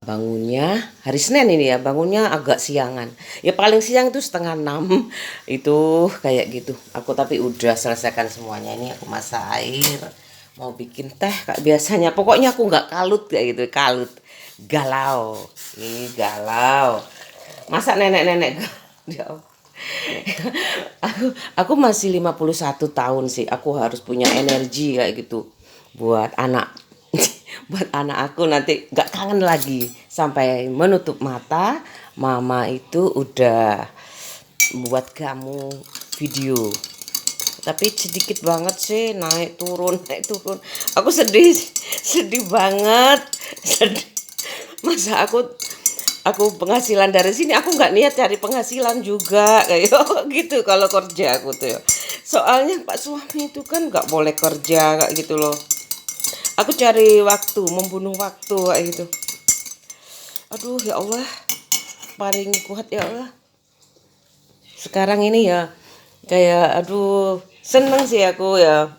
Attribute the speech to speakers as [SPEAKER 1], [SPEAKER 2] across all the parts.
[SPEAKER 1] Bangunnya hari Senin ini ya, bangunnya agak siangan. Ya paling siang itu setengah 6 itu kayak gitu. Aku tapi udah selesaikan semuanya. Ini aku masak air, mau bikin teh kayak biasanya. Pokoknya aku nggak kalut kayak gitu, kalut. Galau. Ini galau. Masa nenek-nenek ya Allah. aku masih 51 tahun sih. Aku harus punya energi kayak gitu buat anak. Buat anak aku nanti gak kangen lagi sampai menutup mata. Mama itu udah buat kamu video, tapi sedikit banget sih, naik turun naik turun. Aku sedih, sedih banget, sedih. Masa aku penghasilan dari sini, aku nggak niat cari penghasilan juga kayak gitu kalau kerja aku tuh ya. Soalnya pak suami itu kan nggak boleh kerja kayak gitu loh. Aku cari waktu, membunuh waktu kayak gitu. Aduh ya Allah, paling kuat ya Allah. Sekarang ini ya kayak aduh seneng sih aku ya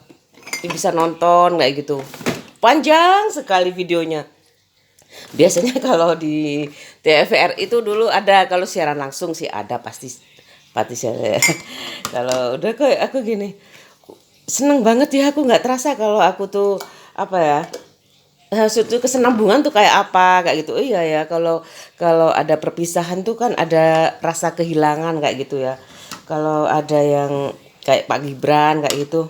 [SPEAKER 1] bisa nonton kayak gitu. Panjang sekali videonya. Biasanya kalau di TVR itu dulu ada, kalau siaran langsung sih ada pasti pasti saya. Kalau udah kayak aku gini, seneng banget ya, aku nggak terasa kalau aku tuh apa ya, itu kesenambungan tuh kayak apa kayak gitu. Oh iya ya, kalau kalau ada perpisahan tuh kan ada rasa kehilangan kayak gitu ya. Kalau ada yang kayak Pak Gibran kayak gitu.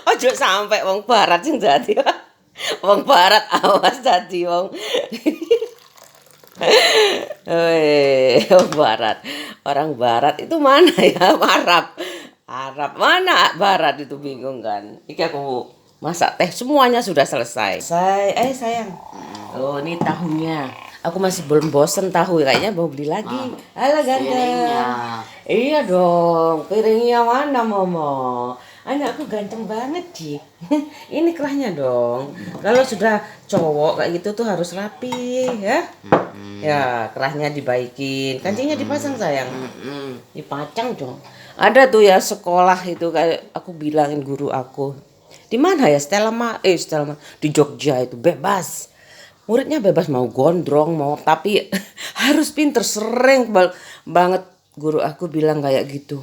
[SPEAKER 1] Ojo sampai wong barat sing dadi. Wong barat awas dadi wong. Wong barat. Orang barat itu mana ya? Arab. Arab mana barat itu, bingung kan. Iki aku masak teh semuanya sudah selesai. Sayang. Oh, ini tahunya. Aku masih belum bosen tahu, kayaknya mau beli lagi. Halo ganteng. Iya dong, piringnya mana Momo? Anakku ganteng banget sih. Ini kerahnya dong. Kalau sudah cowok kayak gitu tuh harus rapi ya. Ya, kerahnya dibaikin, kancingnya dipasang sayang. Dipacang dong. Ada tuh ya sekolah itu kayak aku bilangin guru aku. Di mana ya Stella di Jogja itu bebas. Muridnya bebas mau gondrong mau, tapi harus pinter, banget guru aku bilang kayak gitu.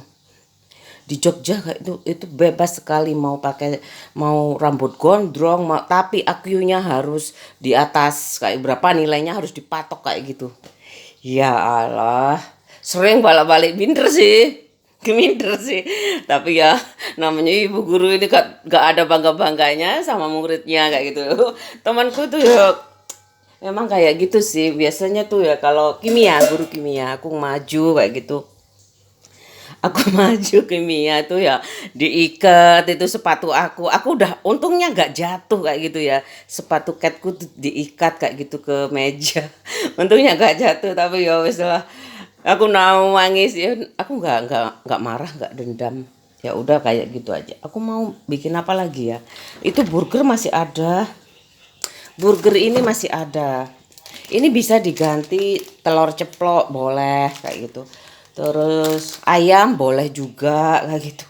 [SPEAKER 1] Di Jogja kayak itu bebas sekali mau pakai, mau rambut gondrong mau, tapi IQ-nya harus di atas kayak berapa, nilainya harus dipatok kayak gitu. Ya Allah, sering balik-balik minder sih. Minder sih. Tapi ya namanya ibu guru ini gak ada bangga-bangganya sama muridnya kayak gitu. Temanku tuh ya memang kayak gitu sih. Biasanya tuh ya kalau kimia, guru kimia aku maju kayak gitu. Aku maju kimia tuh ya diikat itu sepatu aku udah untungnya nggak jatuh kayak gitu ya, sepatu catku tuh diikat kayak gitu ke meja. Untungnya nggak jatuh, tapi ya wes lah, aku nangis ya, aku nggak marah, nggak dendam. Ya udah kayak gitu aja. Aku mau bikin apa lagi ya, itu burger masih ada, burger ini masih ada. Ini bisa diganti telur ceplok boleh kayak gitu. Terus ayam boleh juga kayak gitu.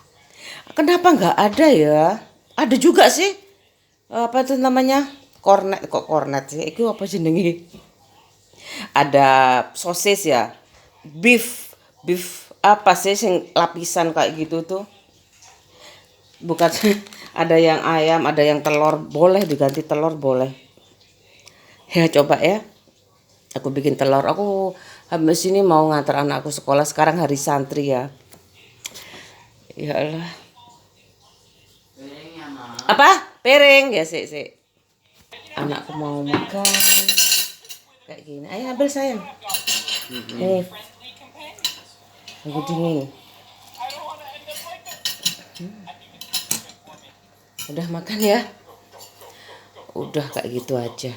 [SPEAKER 1] Kenapa nggak ada ya? Ada juga sih. Apa tuh namanya? Kornet, kok kornet sih? Itu apa jenenge? Ada sosis ya. Beef, beef apa sih sing lapisan kayak gitu tuh? Bukan ada yang ayam, ada yang telur, boleh diganti telur boleh. Ya coba ya. Aku bikin telur. Aku habis ini mau ngantar anakku sekolah, sekarang hari santri ya. Ya Allah. Apa? Piring ya sih. Anakku mau makan kayak gini. Ayo ambil sayang. Nih, aku dingin. Udah makan ya? Udah kayak gitu aja.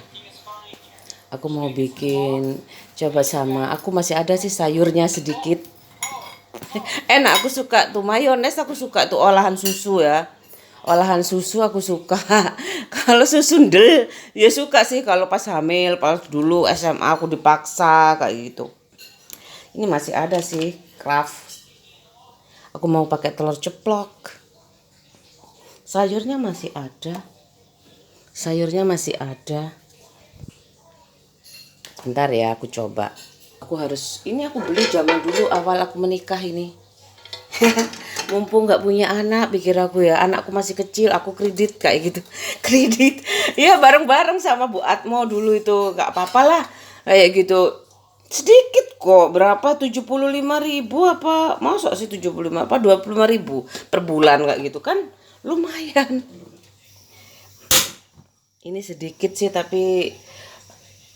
[SPEAKER 1] Aku mau bikin coba sama. Aku masih ada sih sayurnya sedikit. Enak, aku suka tuh mayones, aku suka tuh olahan susu ya. Olahan susu aku suka. Kalau susu ndel ya suka sih kalau pas hamil, pas dulu SMA aku dipaksa kayak gitu. Ini masih ada sih Kraft. Aku mau pakai telur ceplok. Sayurnya masih ada. Sayurnya masih ada. Bentar ya, aku coba. Aku harus, ini aku beli zaman dulu awal aku menikah ini. Mumpung nggak punya anak, pikir aku ya, anakku masih kecil, aku kredit kayak gitu. Kredit. Ya bareng-bareng sama Bu Atmo dulu itu, nggak apa-apa lah. Kayak gitu. Sedikit kok, berapa? 75.000 apa? Masa sih 75 apa 25.000 per bulan kayak gitu kan? Lumayan. Ini sedikit sih tapi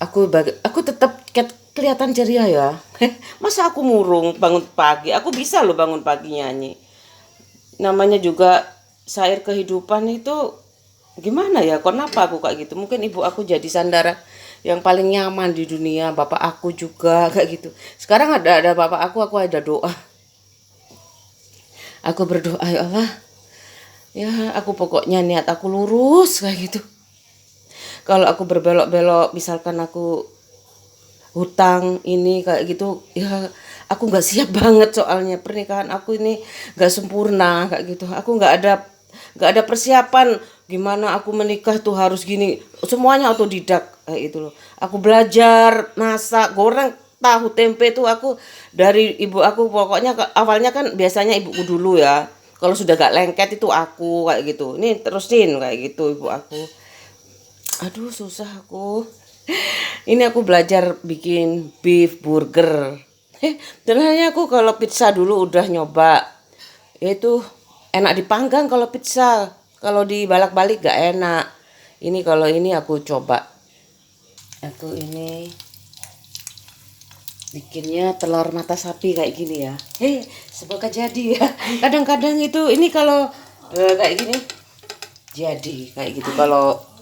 [SPEAKER 1] aku tetap kelihatan ceria ya. Masa aku murung bangun pagi? Aku bisa loh bangun pagi nyanyi. Namanya juga syair kehidupan itu gimana ya? Kenapa aku kayak gitu? Mungkin ibu aku jadi sandara yang paling nyaman di dunia. Bapak aku juga kayak gitu. Sekarang ada bapak aku ada doa. Aku berdoa ya Allah, ya aku pokoknya niat aku lurus kayak gitu. Kalau aku berbelok-belok, misalkan aku hutang ini kayak gitu, ya aku nggak siap banget soalnya pernikahan aku ini nggak sempurna kayak gitu. Aku nggak ada persiapan gimana aku menikah tuh harus gini. Semuanya otodidak kayak gitu loh. Aku belajar masak, goreng tahu tempe tuh aku dari ibu aku pokoknya awalnya kan biasanya ibuku dulu ya. Kalau sudah gak lengket itu aku kayak gitu. Ini terusin kayak gitu ibu aku. Aduh susah aku. Ini aku belajar bikin beef burger. Sebenarnya aku kalau pizza dulu udah nyoba. Itu enak dipanggang kalau pizza. Kalau dibalak-balik gak enak. Ini kalau ini aku coba. Aku ini bikinnya telur mata sapi kayak gini ya. Semoga jadi ya. Kadang-kadang itu ini kalau kayak gini jadi kayak gitu. Kalau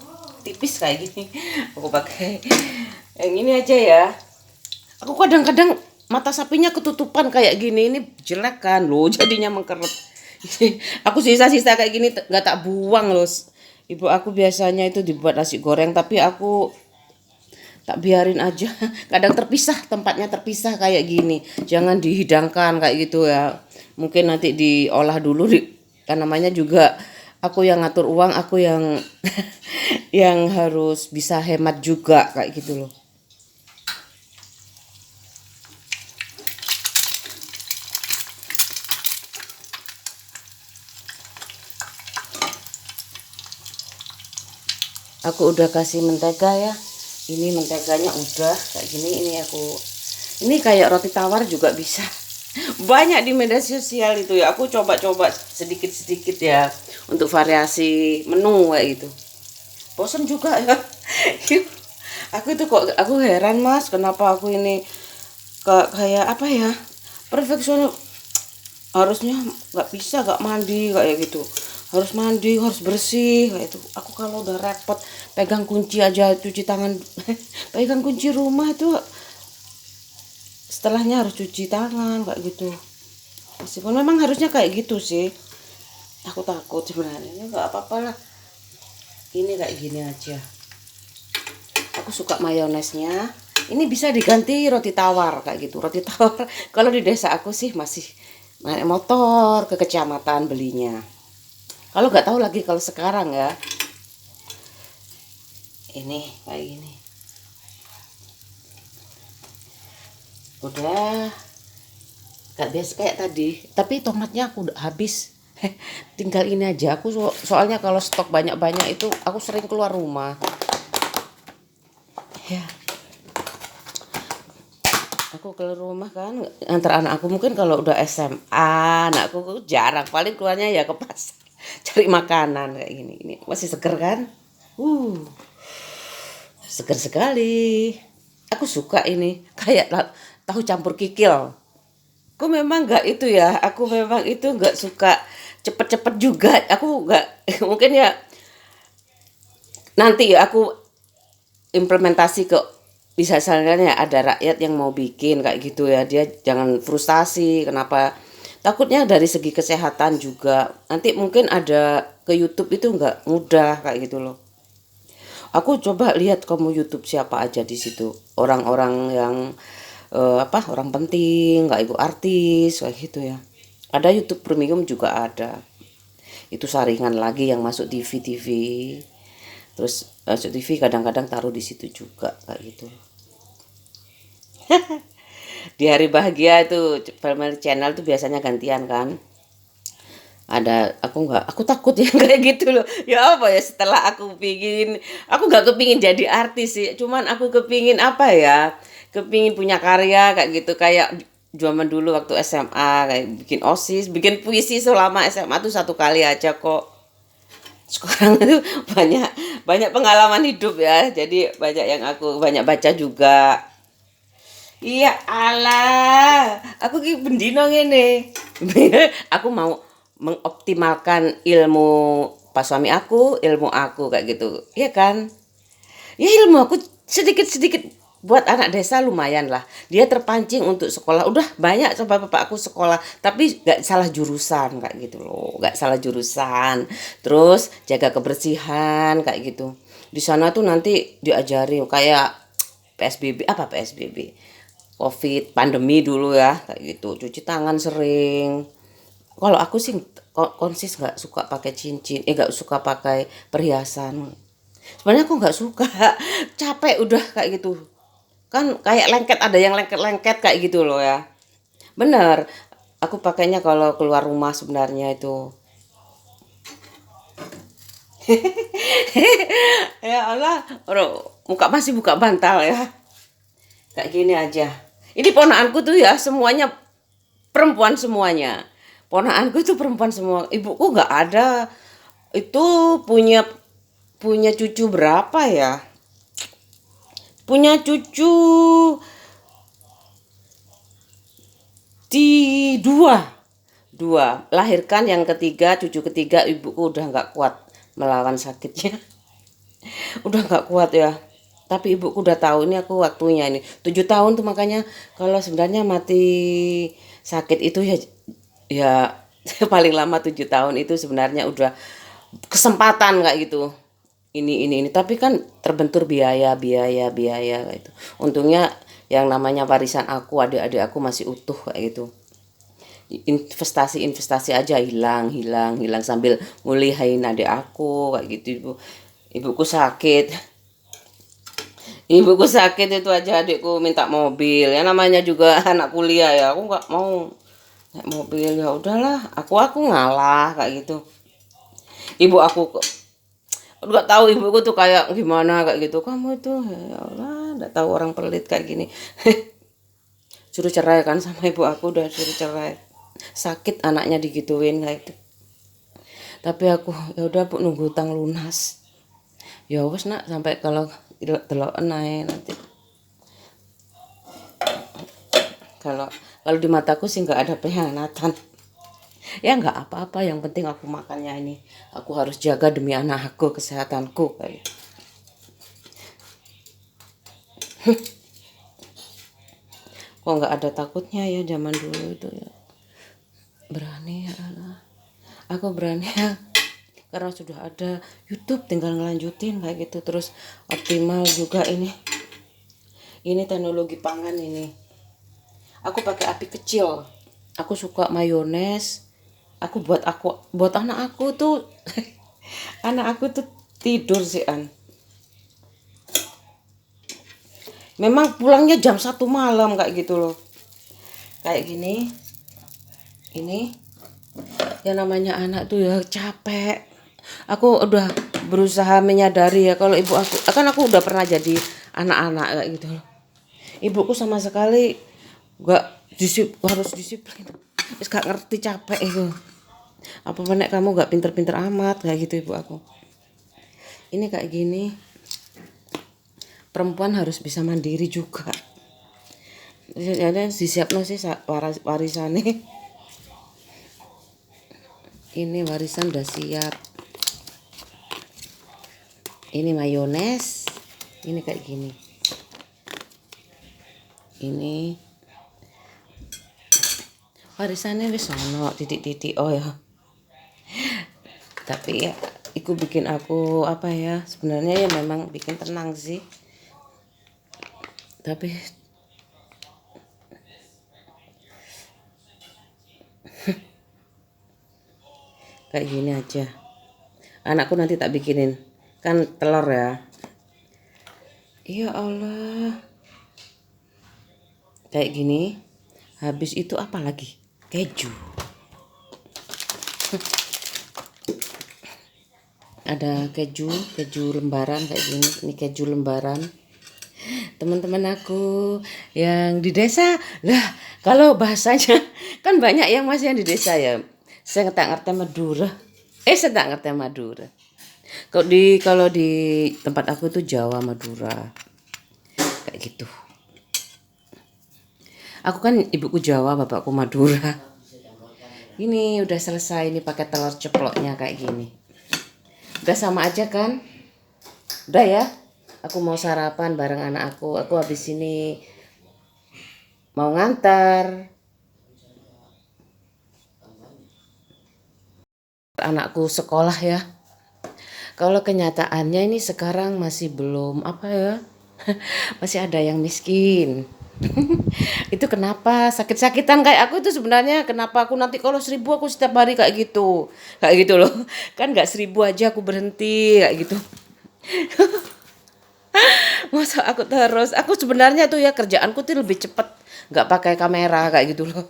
[SPEAKER 1] tipis kayak gini aku pakai yang ini aja ya. Aku kadang-kadang mata sapinya ketutupan kayak gini, ini jelek kan loh, jadinya mengkeret. Aku sisa-sisa kayak gini nggak tak buang loh. Ibu aku biasanya itu dibuat nasi goreng tapi aku tak biarin aja. Kadang terpisah, tempatnya terpisah kayak gini, jangan dihidangkan kayak gitu ya. Mungkin nanti diolah dulu kan namanya juga aku yang ngatur uang, aku yang yang harus bisa hemat juga kayak gitu loh. Aku udah kasih mentega ya. Ini menteganya udah kayak gini. Ini kayak roti tawar juga bisa. Banyak di media sosial itu ya. Aku coba-coba sedikit-sedikit ya untuk variasi menu kayak gitu. Bosan juga ya. Aku itu kok aku heran Mas, kenapa aku ini kayak apa ya? Perfeksionis, harusnya nggak bisa nggak mandi kayak gitu, harus mandi harus bersih kayak itu. Aku kalau udah repot pegang kunci aja cuci tangan pegang kunci rumah itu setelahnya harus cuci tangan kayak gitu. Meskipun memang harusnya kayak gitu sih, aku takut sebenarnya nggak apa-apa lah, ini kayak gini aja. Aku suka mayonesnya. Ini bisa diganti roti tawar kayak gitu. Roti tawar kalau di desa aku sih masih naik motor ke kecamatan belinya. Kalau nggak tahu lagi kalau sekarang ya. Ini kayak gini. Udah nggak biasa kayak tadi. Tapi tomatnya aku udah habis. Tinggal ini aja. Aku soalnya kalau stok banyak-banyak itu aku sering keluar rumah. Ya. Aku keluar rumah kan antar anak aku, mungkin kalau udah SMA anakku jarang, paling keluarnya ya ke pasar cari makanan kayak gini. Ini masih seger kan, uh seger sekali. Aku suka ini kayak tahu campur kikil. Aku memang nggak itu ya, aku memang itu nggak suka cepet-cepet juga, aku nggak mungkin ya nanti ya aku implementasi ke, bisa misalnya ada rakyat yang mau bikin kayak gitu ya, dia jangan frustasi kenapa, takutnya dari segi kesehatan juga nanti mungkin ada ke YouTube itu nggak mudah kayak gitu loh. Aku coba lihat kamu YouTube siapa aja di situ, orang-orang yang orang penting kayak ibu artis kayak gitu ya. Ada YouTube Premium juga ada, itu saringan lagi yang masuk TV, terus masuk TV kadang-kadang taruh di situ juga kayak gitu. Di hari bahagia itu family channel tuh biasanya gantian kan. Ada aku takut ya kayak gitu loh. Ya apa ya, setelah aku nggak kepingin jadi artis sih, cuman aku kepingin apa ya, kepingin punya karya kayak gitu, kayak zaman dulu waktu SMA kayak bikin OSIS, bikin puisi selama SMA tuh satu kali aja kok. Sekarang itu banyak banyak pengalaman hidup ya, jadi banyak yang aku banyak baca juga. Iya Allah, aku ki bendino ngene. Aku mau mengoptimalkan ilmu pas suami aku, ilmu aku kayak gitu. Iya kan? Ya ilmu aku sedikit-sedikit buat anak desa lumayan lah. Dia terpancing untuk sekolah. Udah banyak coba bapak aku sekolah, tapi gak salah jurusan kayak gitu loh. Gak salah jurusan. Terus jaga kebersihan kayak gitu. Di sana tuh nanti diajari kayak PSBB, apa PSBB? Covid, pandemi dulu ya, kayak gitu. Cuci tangan sering. Kalau aku sih konsis nggak suka pakai cincin, nggak suka pakai perhiasan. Sebenarnya aku nggak suka, capek udah kayak gitu. Kan kayak lengket, ada yang lengket-lengket kayak gitu loh ya. Bener, aku pakainya kalau keluar rumah sebenarnya itu. Ya Allah, muka masih buka bantal ya. Kayak gini aja. Ini ponakanku tuh ya semuanya perempuan semuanya. Ponakanku itu perempuan semua. Ibuku nggak ada. Itu punya punya cucu berapa ya? Punya cucu dua. Dua. Lahirkan yang ketiga, cucu ketiga ibuku udah nggak kuat melawan sakitnya. Udah nggak kuat ya. Tapi ibuku udah tahu ini aku waktunya ini. 7 tahun tuh makanya kalau sebenarnya mati sakit itu ya ya paling lama 7 tahun itu sebenarnya udah kesempatan kayak gitu. Ini tapi kan terbentur biaya kayak gitu. Untungnya yang namanya warisan aku, adik-adik aku masih utuh kayak gitu. Investasi aja hilang sambil ngulihain adik aku kayak gitu. Ibuku sakit. Ibuku sakit itu aja adikku minta mobil. Ya namanya juga anak kuliah ya. Aku nggak mau naik mobil, ya udahlah. Aku ngalah kayak gitu. Ibu aku nggak tahu, ibuku tuh kayak gimana kayak gitu. Kamu itu ya Allah, nggak tahu orang pelit kayak gini. Suruh cerai kan sama ibu aku, udah suruh cerai. Sakit anaknya digituin kayak itu. Tapi aku ya udah bu, nunggu utang lunas. Ya wes nak, sampai kalau delok naik nanti. Kalau kalau di mataku sih nggak ada pengkhianatan. Ya nggak apa-apa, yang penting aku makannya ini. Aku harus jaga demi anak aku, kesehatanku kayak gitu. Kok nggak ada takutnya ya zaman dulu itu ya. Berani ya Allah. Aku berani ya. Karena sudah ada YouTube, tinggal ngelanjutin kayak gitu. Terus optimal juga ini. Ini teknologi pangan ini. Aku pakai api kecil. Aku suka mayones. Aku buat anak aku tuh anak aku tuh tidur sih an. Memang pulangnya jam 1 malam kayak gitu loh. Kayak gini. Ini yang namanya anak tuh ya capek. Aku udah berusaha menyadari ya kalau ibu aku, kan aku udah pernah jadi anak-anak kayak gitu loh. Ibuku sama sekali gak harus disiplin. Terus gak ngerti, capek itu. Apa menek kamu gak pinter-pinter amat kayak gitu ibu aku. Ini kayak gini. Perempuan harus bisa mandiri juga. Jadi disiapno sih warisannya. Ini warisan udah siap. Ini mayones. Ini kayak gini. Ini warisannya wis ono titik-titik oh ya. Tapi ya itu bikin aku apa ya, sebenarnya ya memang bikin tenang sih. Tapi kayak gini aja. Anakku nanti tak bikinin. Kan telur ya. Ya Allah. kayak gini. Habis itu apa lagi? Keju. Ada keju lembaran kayak gini. Ini keju lembaran. Teman-teman aku yang di desa lah, kalau bahasanya kan banyak yang masih yang di desa ya. Saya nggak ngerti Madura. Saya nggak ngerti Madura. Kalau di tempat aku itu Jawa Madura kayak gitu. Aku kan ibuku Jawa, bapakku Madura. Ini udah selesai, ini pakai telur ceploknya kayak gini. Udah sama aja kan? Udah ya. Aku mau sarapan bareng anak aku. Aku habis ini mau ngantar anakku sekolah ya. Kalau kenyataannya ini sekarang masih belum apa ya. Masih ada yang miskin. Itu kenapa sakit-sakitan kayak aku itu sebenarnya kenapa aku nanti kalau 1.000 aku setiap hari kayak gitu loh, kan nggak 1.000 aja aku berhenti kayak gitu. Masa aku sebenarnya tuh ya kerjaanku tuh lebih cepet nggak pakai kamera kayak gitu loh,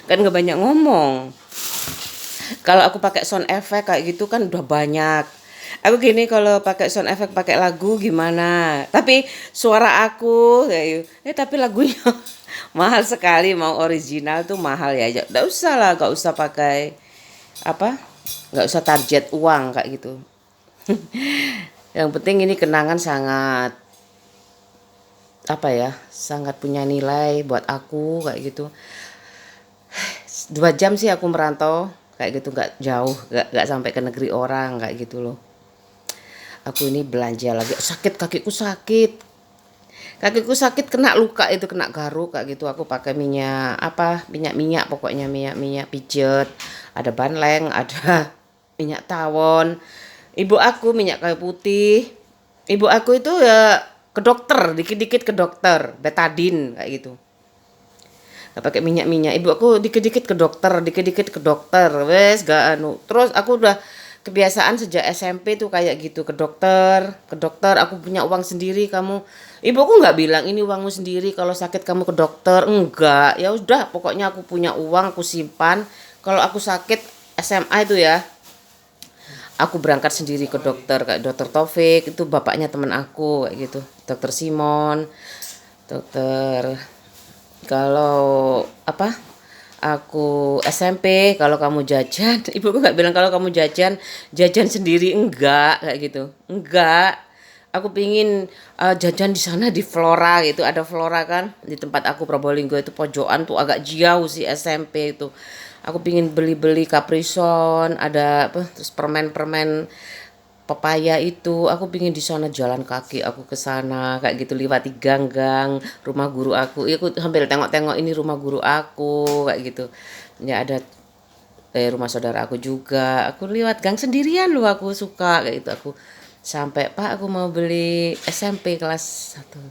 [SPEAKER 1] kan nggak banyak ngomong. Kalau aku pakai sound effect kayak gitu kan udah banyak. Aku gini kalau pakai sound effect pakai lagu gimana? Tapi suara aku tapi lagunya mahal sekali, mau original tuh mahal ya. Enggak usah lah, enggak usah pakai apa? Enggak usah target uang kayak gitu. Yang penting ini kenangan sangat apa ya? Sangat punya nilai buat aku kayak gitu. 2 jam sih aku merantau kayak gitu, nggak jauh, nggak sampai ke negeri orang kayak gitu loh. Aku ini belanja lagi, kakiku sakit kena luka itu, kena garuk kayak gitu. Aku pakai minyak pokoknya minyak pijet, ada banleng, ada minyak tawon. Ibu aku minyak kayu putih. Ibu aku itu ya ke dokter, dikit-dikit ke dokter, betadin kayak gitu. Gak pakai minyak. Ibu aku dikit-dikit ke dokter. Wes gak anu. Terus aku udah kebiasaan sejak SMP tuh kayak gitu, ke dokter. Aku punya uang sendiri, kamu. Ibuku nggak bilang ini uangmu sendiri, kalau sakit kamu ke dokter. Enggak. Ya udah, pokoknya aku punya uang, aku simpan. Kalau aku sakit SMA itu ya, aku berangkat sendiri ke dokter, kayak dokter Taufik, itu bapaknya teman aku kayak gitu. Dokter Simon, dokter kalau aku SMP, kalau kamu jajan, ibuku nggak bilang kalau kamu jajan sendiri, enggak kayak gitu, enggak. Aku pingin jajan di sana di Flora gitu, ada Flora kan di tempat aku Probolinggo itu, pojokan tuh agak jauh sih SMP itu. Aku pingin beli-beli Caprison, ada apa terus permen-permen pepaya itu, aku pingin di sana jalan kaki, aku ke sana kayak gitu, lewati gang-gang rumah guru aku. Aku hampir tengok-tengok ini rumah guru aku kayak gitu. Ya ada rumah saudara aku juga. Aku lewat gang sendirian loh, aku suka kayak gitu. Aku sampai, Pak aku mau beli SMP kelas 1.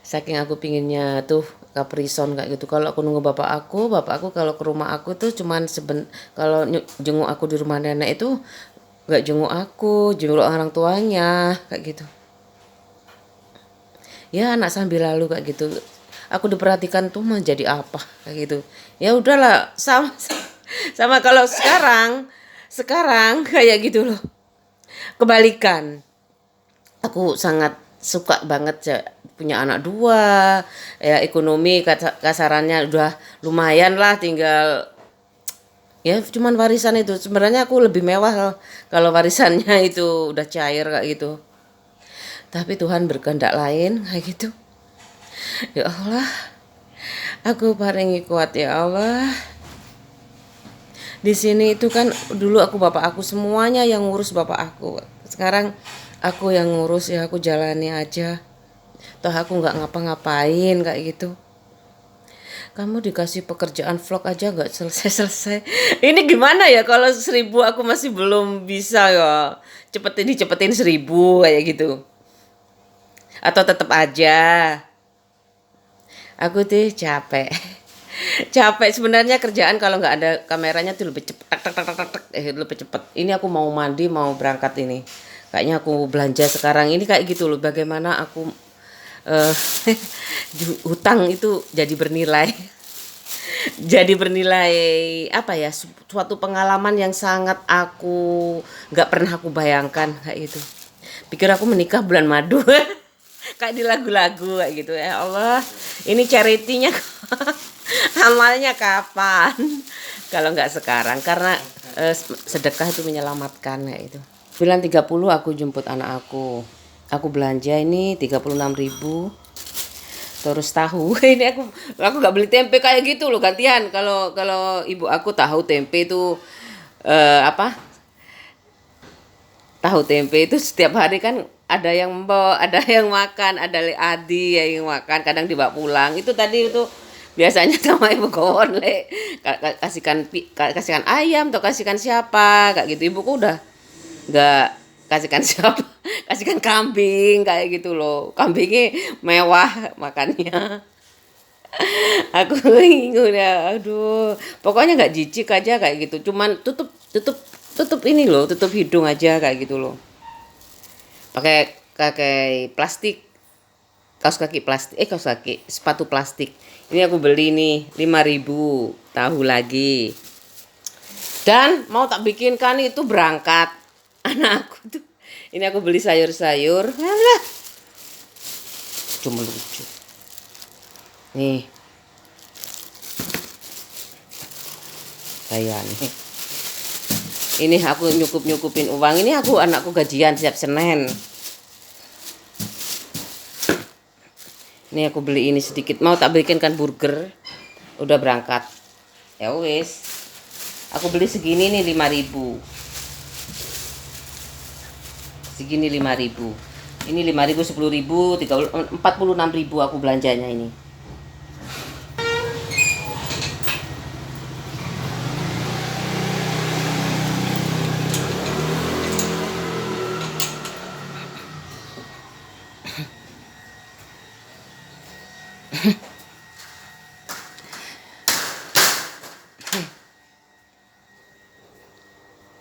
[SPEAKER 1] Saking aku pinginnya tuh Caprison kayak gitu. Kalau aku nunggu bapak aku kalau ke rumah aku tuh cuman kalau jenguk aku di rumah nenek itu nggak jenguk aku, jenguk orang tuanya kayak gitu. Ya anak sambil lalu kayak gitu. Aku diperhatikan tuh menjadi apa kayak gitu. Ya udahlah, sama kalau sekarang kayak gitu loh. Kebalikan. Aku sangat suka banget ya, punya anak 2. Ya ekonomi kasarannya udah lumayan lah, tinggal ya cuman warisan itu. Sebenarnya aku lebih mewah loh kalau warisannya itu udah cair kayak gitu. Tapi Tuhan berkehendak lain kayak gitu. Ya Allah, aku paringi kuat ya Allah. Di sini itu kan dulu bapak aku semuanya yang ngurus bapak aku. Sekarang aku yang ngurus, ya aku jalani aja. Toh aku nggak ngapa-ngapain kayak gitu. Kamu dikasih pekerjaan vlog aja nggak selesai-selesai. Ini gimana ya kalau 1.000 aku masih belum bisa ya. Cepetin 1.000 kayak gitu. Atau tetap aja. Aku tuh capek. Capek sebenarnya kerjaan kalau nggak ada kameranya tuh lebih cepet. Lebih cepet. Ini aku mau mandi, mau berangkat ini. Kayaknya aku belanja sekarang ini kayak gitu loh. Bagaimana aku eh, hutang itu jadi bernilai. Jadi bernilai apa ya, suatu pengalaman yang sangat aku nggak pernah aku bayangkan kayak gitu. Pikir aku menikah bulan madu. Kayak di lagu-lagu kayak gitu. Ya Allah, ini charity-nya amalnya kapan? Kalau nggak sekarang, karena sedekah itu menyelamatkan kayak itu. 9.30 aku jemput anak aku. Aku belanja ini 36.000. Terus tahu. Ini aku nggak beli tempe kayak gitu loh, gantian. Kalau kalau ibu aku tahu tempe itu apa? Tahu tempe itu setiap hari kan ada yang mbok, ada yang makan, ada Adi yang makan, kadang dibawa pulang. Itu tadi itu biasanya sama ibu kawan le kasihkan kasihkan ayam atau kasihkan siapa kayak gitu. Ibuku udah nggak kasihkan siapa, kasihkan kambing kayak gitu loh. Kambingnya mewah makannya. Aku bingung ya, aduh. Pokoknya nggak jijik aja kayak gitu. Cuman tutup tutup tutup ini loh, tutup hidung aja kayak gitu loh. Pakai plastik, kaos kaki, sepatu plastik. Ini aku beli nih 5.000, tahu lagi. Dan mau tak bikinkan itu berangkat. Anak aku tuh. Ini aku beli sayur-sayur. Alah, cuma lucu. Nih, saya nih. Ini aku nyukup-nyukupin uang. Ini aku anakku gajian setiap Senin. Ini aku beli ini sedikit. Mau tak bikinkan burger. Udah berangkat. Ya wis. Aku beli segini nih 5.000. Segini 5.000. Ini 5.000, 10.000, 46.000 aku belanjanya ini.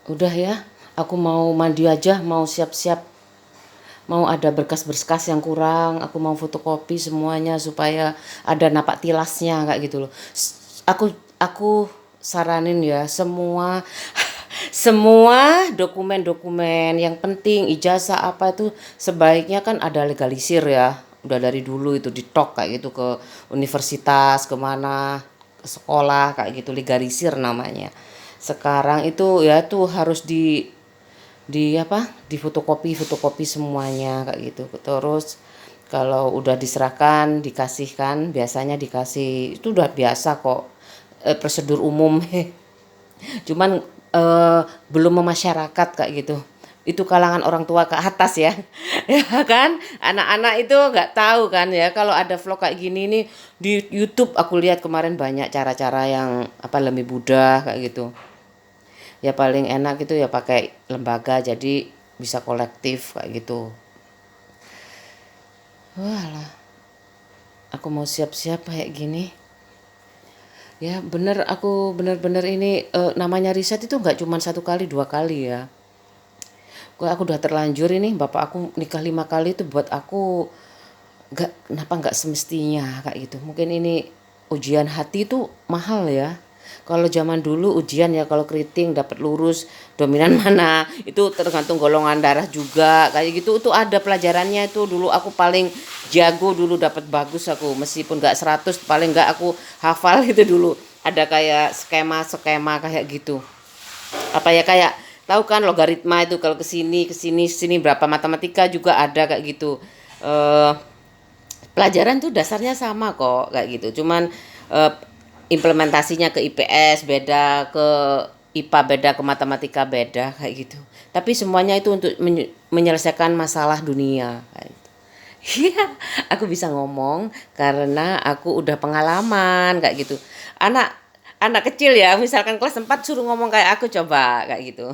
[SPEAKER 1] Udah ya, aku mau mandi aja, mau siap-siap, mau ada berkas-berkas yang kurang, aku mau fotokopi semuanya supaya ada napak tilasnya kayak gitu loh. Aku saranin ya, semua semua dokumen-dokumen yang penting, ijazah apa itu sebaiknya kan ada legalisir ya. Udah dari dulu itu ditok kayak gitu ke universitas, kemana, ke sekolah kayak gitu, legalisir namanya. Sekarang itu ya tuh harus di apa, di fotokopi semuanya kayak gitu. Terus kalau udah diserahkan dikasihkan, biasanya dikasih, itu udah biasa kok, prosedur umum. Cuman belum memasyarakat kayak gitu. Itu kalangan orang tua ke atas ya. Ya kan, anak-anak itu nggak tahu kan ya kalau ada vlog kayak gini nih di YouTube. Aku lihat kemarin banyak cara-cara yang apa lebih mudah kayak gitu. Ya paling enak itu ya pakai lembaga, jadi bisa kolektif kayak gitu. Walah, aku mau siap-siap kayak gini. Ya bener, aku bener-bener ini namanya riset itu nggak cuma 1 kali 2 kali ya. Kok aku udah terlanjur ini, bapak aku nikah 5 kali itu buat aku nggak, kenapa nggak semestinya kayak gitu. Mungkin ini ujian hati itu mahal ya. Kalau zaman dulu ujian ya, kalau keriting dapat lurus dominan mana itu tergantung golongan darah juga kayak gitu. Itu ada pelajarannya itu. Dulu aku paling jago, dulu dapat bagus aku, meskipun nggak 100 paling nggak aku hafal itu dulu. Ada kayak skema kayak gitu. Apa ya, kayak tahu kan logaritma itu, kalau ke sini berapa, matematika juga ada kayak gitu. eh Pelajaran tuh dasarnya sama kok kayak gitu. Cuman eh, implementasinya ke IPS beda, ke IPA beda, ke matematika beda kayak gitu. Tapi semuanya itu untuk menyelesaikan masalah dunia kayak gitu. Iya, aku bisa ngomong karena aku udah pengalaman kayak gitu. Anak anak kecil ya, misalkan kelas 4 suruh ngomong kayak aku, coba kayak gitu.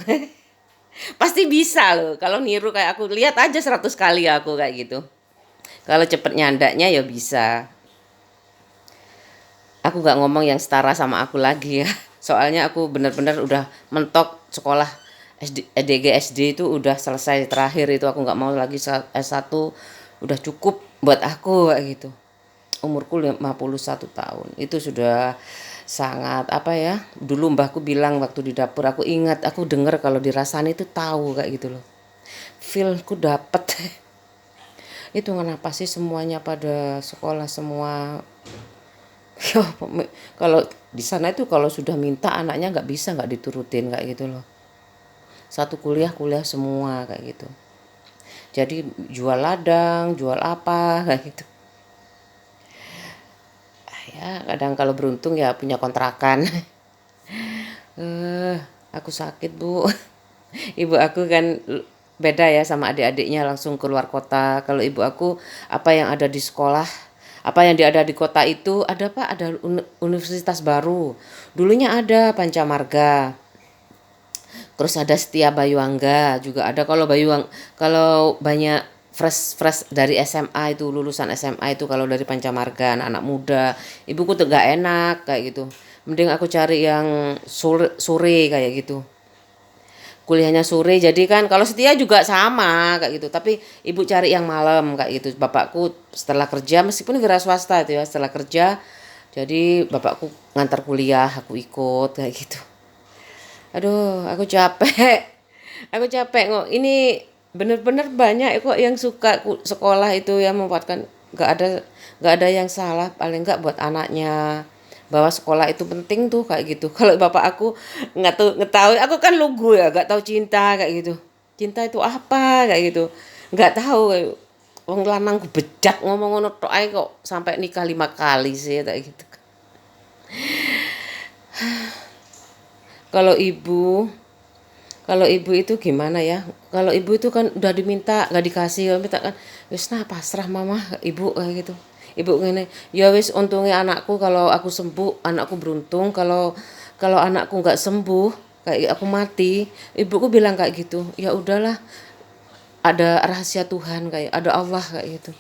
[SPEAKER 1] Pasti bisa loh kalau niru kayak aku. Lihat aja 100 kali aku kayak gitu. Kalau cepet nyandaknya ya bisa. Aku nggak ngomong yang setara sama aku lagi ya. Soalnya aku bener-bener udah mentok sekolah SD, EDG SD itu udah selesai terakhir itu, aku nggak mau lagi S1, udah cukup buat aku kayak gitu. Umurku 51 tahun itu sudah sangat apa ya, dulu mbahku bilang waktu di dapur, aku ingat, aku dengar kalau dirasani itu tahu kayak gitu loh, feelku dapet. Itu kenapa sih semuanya pada sekolah semua. Ya, kalau di sana itu kalau sudah minta anaknya nggak bisa, nggak diturutin kayak gitu loh. Satu kuliah kuliah semua kayak gitu. Jadi jual ladang, jual apa kayak gitu. Ya kadang kalau beruntung ya punya kontrakan. eh aku sakit bu. Ibu aku kan beda ya sama adik-adiknya, langsung keluar kota. Kalau ibu aku apa yang ada di sekolah, apa yang ada di kota itu ada pak, ada universitas baru. Dulunya ada Pancamarga, terus ada Setia Bayuangga juga ada. Kalau kalau banyak fresh fresh dari SMA itu, lulusan SMA itu, kalau dari Pancamarga anak-anak muda, ibuku tuh gak enak kayak gitu. Mending aku cari yang sore, sore kayak gitu, kuliahnya sore. Jadi kan kalau Setia juga sama kayak gitu, tapi ibu cari yang malam kayak gitu. Bapakku setelah kerja, meskipun wira swasta itu ya, setelah kerja jadi bapakku ngantar kuliah, aku ikut kayak gitu. Aduh, aku capek. Aku capek kok. Ini bener-bener banyak kok yang suka sekolah itu, yang membuatkan nggak ada yang salah, paling nggak buat anaknya bahwa sekolah itu penting tuh kayak gitu. Kalau bapak aku nggak tahu, aku kan lugu ya, nggak tahu cinta kayak gitu. Cinta itu apa kayak gitu, nggak tahu kayak. Wong lanang ku bejat ngomong ngono tok ae kok sampai nikah 5 kali sih kayak gitu. Kalau ibu, kalau ibu itu gimana ya? Kalau ibu itu kan udah diminta nggak dikasih, minta kan, wis nah pasrah mama, ibu kayak gitu. Ibu ngene, ya wis untungnya anakku, kalau aku sembuh, anakku beruntung. Kalau kalau anakku nggak sembuh, kayak aku mati, ibuku bilang kayak gitu. Ya udahlah, ada rahasia Tuhan, kayak ada Allah kayak gitu.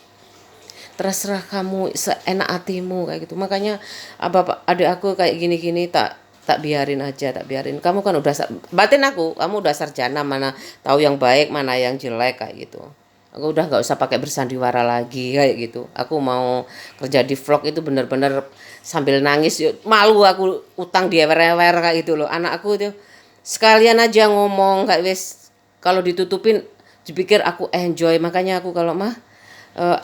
[SPEAKER 1] Terserah kamu seenak hatimu kayak gitu. Makanya apa adik aku kayak gini-gini, tak tak biarin aja, tak biarin. Kamu kan udah batin aku, kamu udah sarjana, mana tahu yang baik mana yang jelek kayak gitu. Aku udah nggak usah pakai bersandiwara lagi kayak gitu. Aku mau kerja di vlog itu bener-bener sambil nangis, yuk, malu aku utang dia ewer kayak gitu loh. Anak aku itu sekalian aja ngomong kayak wis, kalau ditutupin dipikir aku enjoy. Makanya aku kalau mah eh,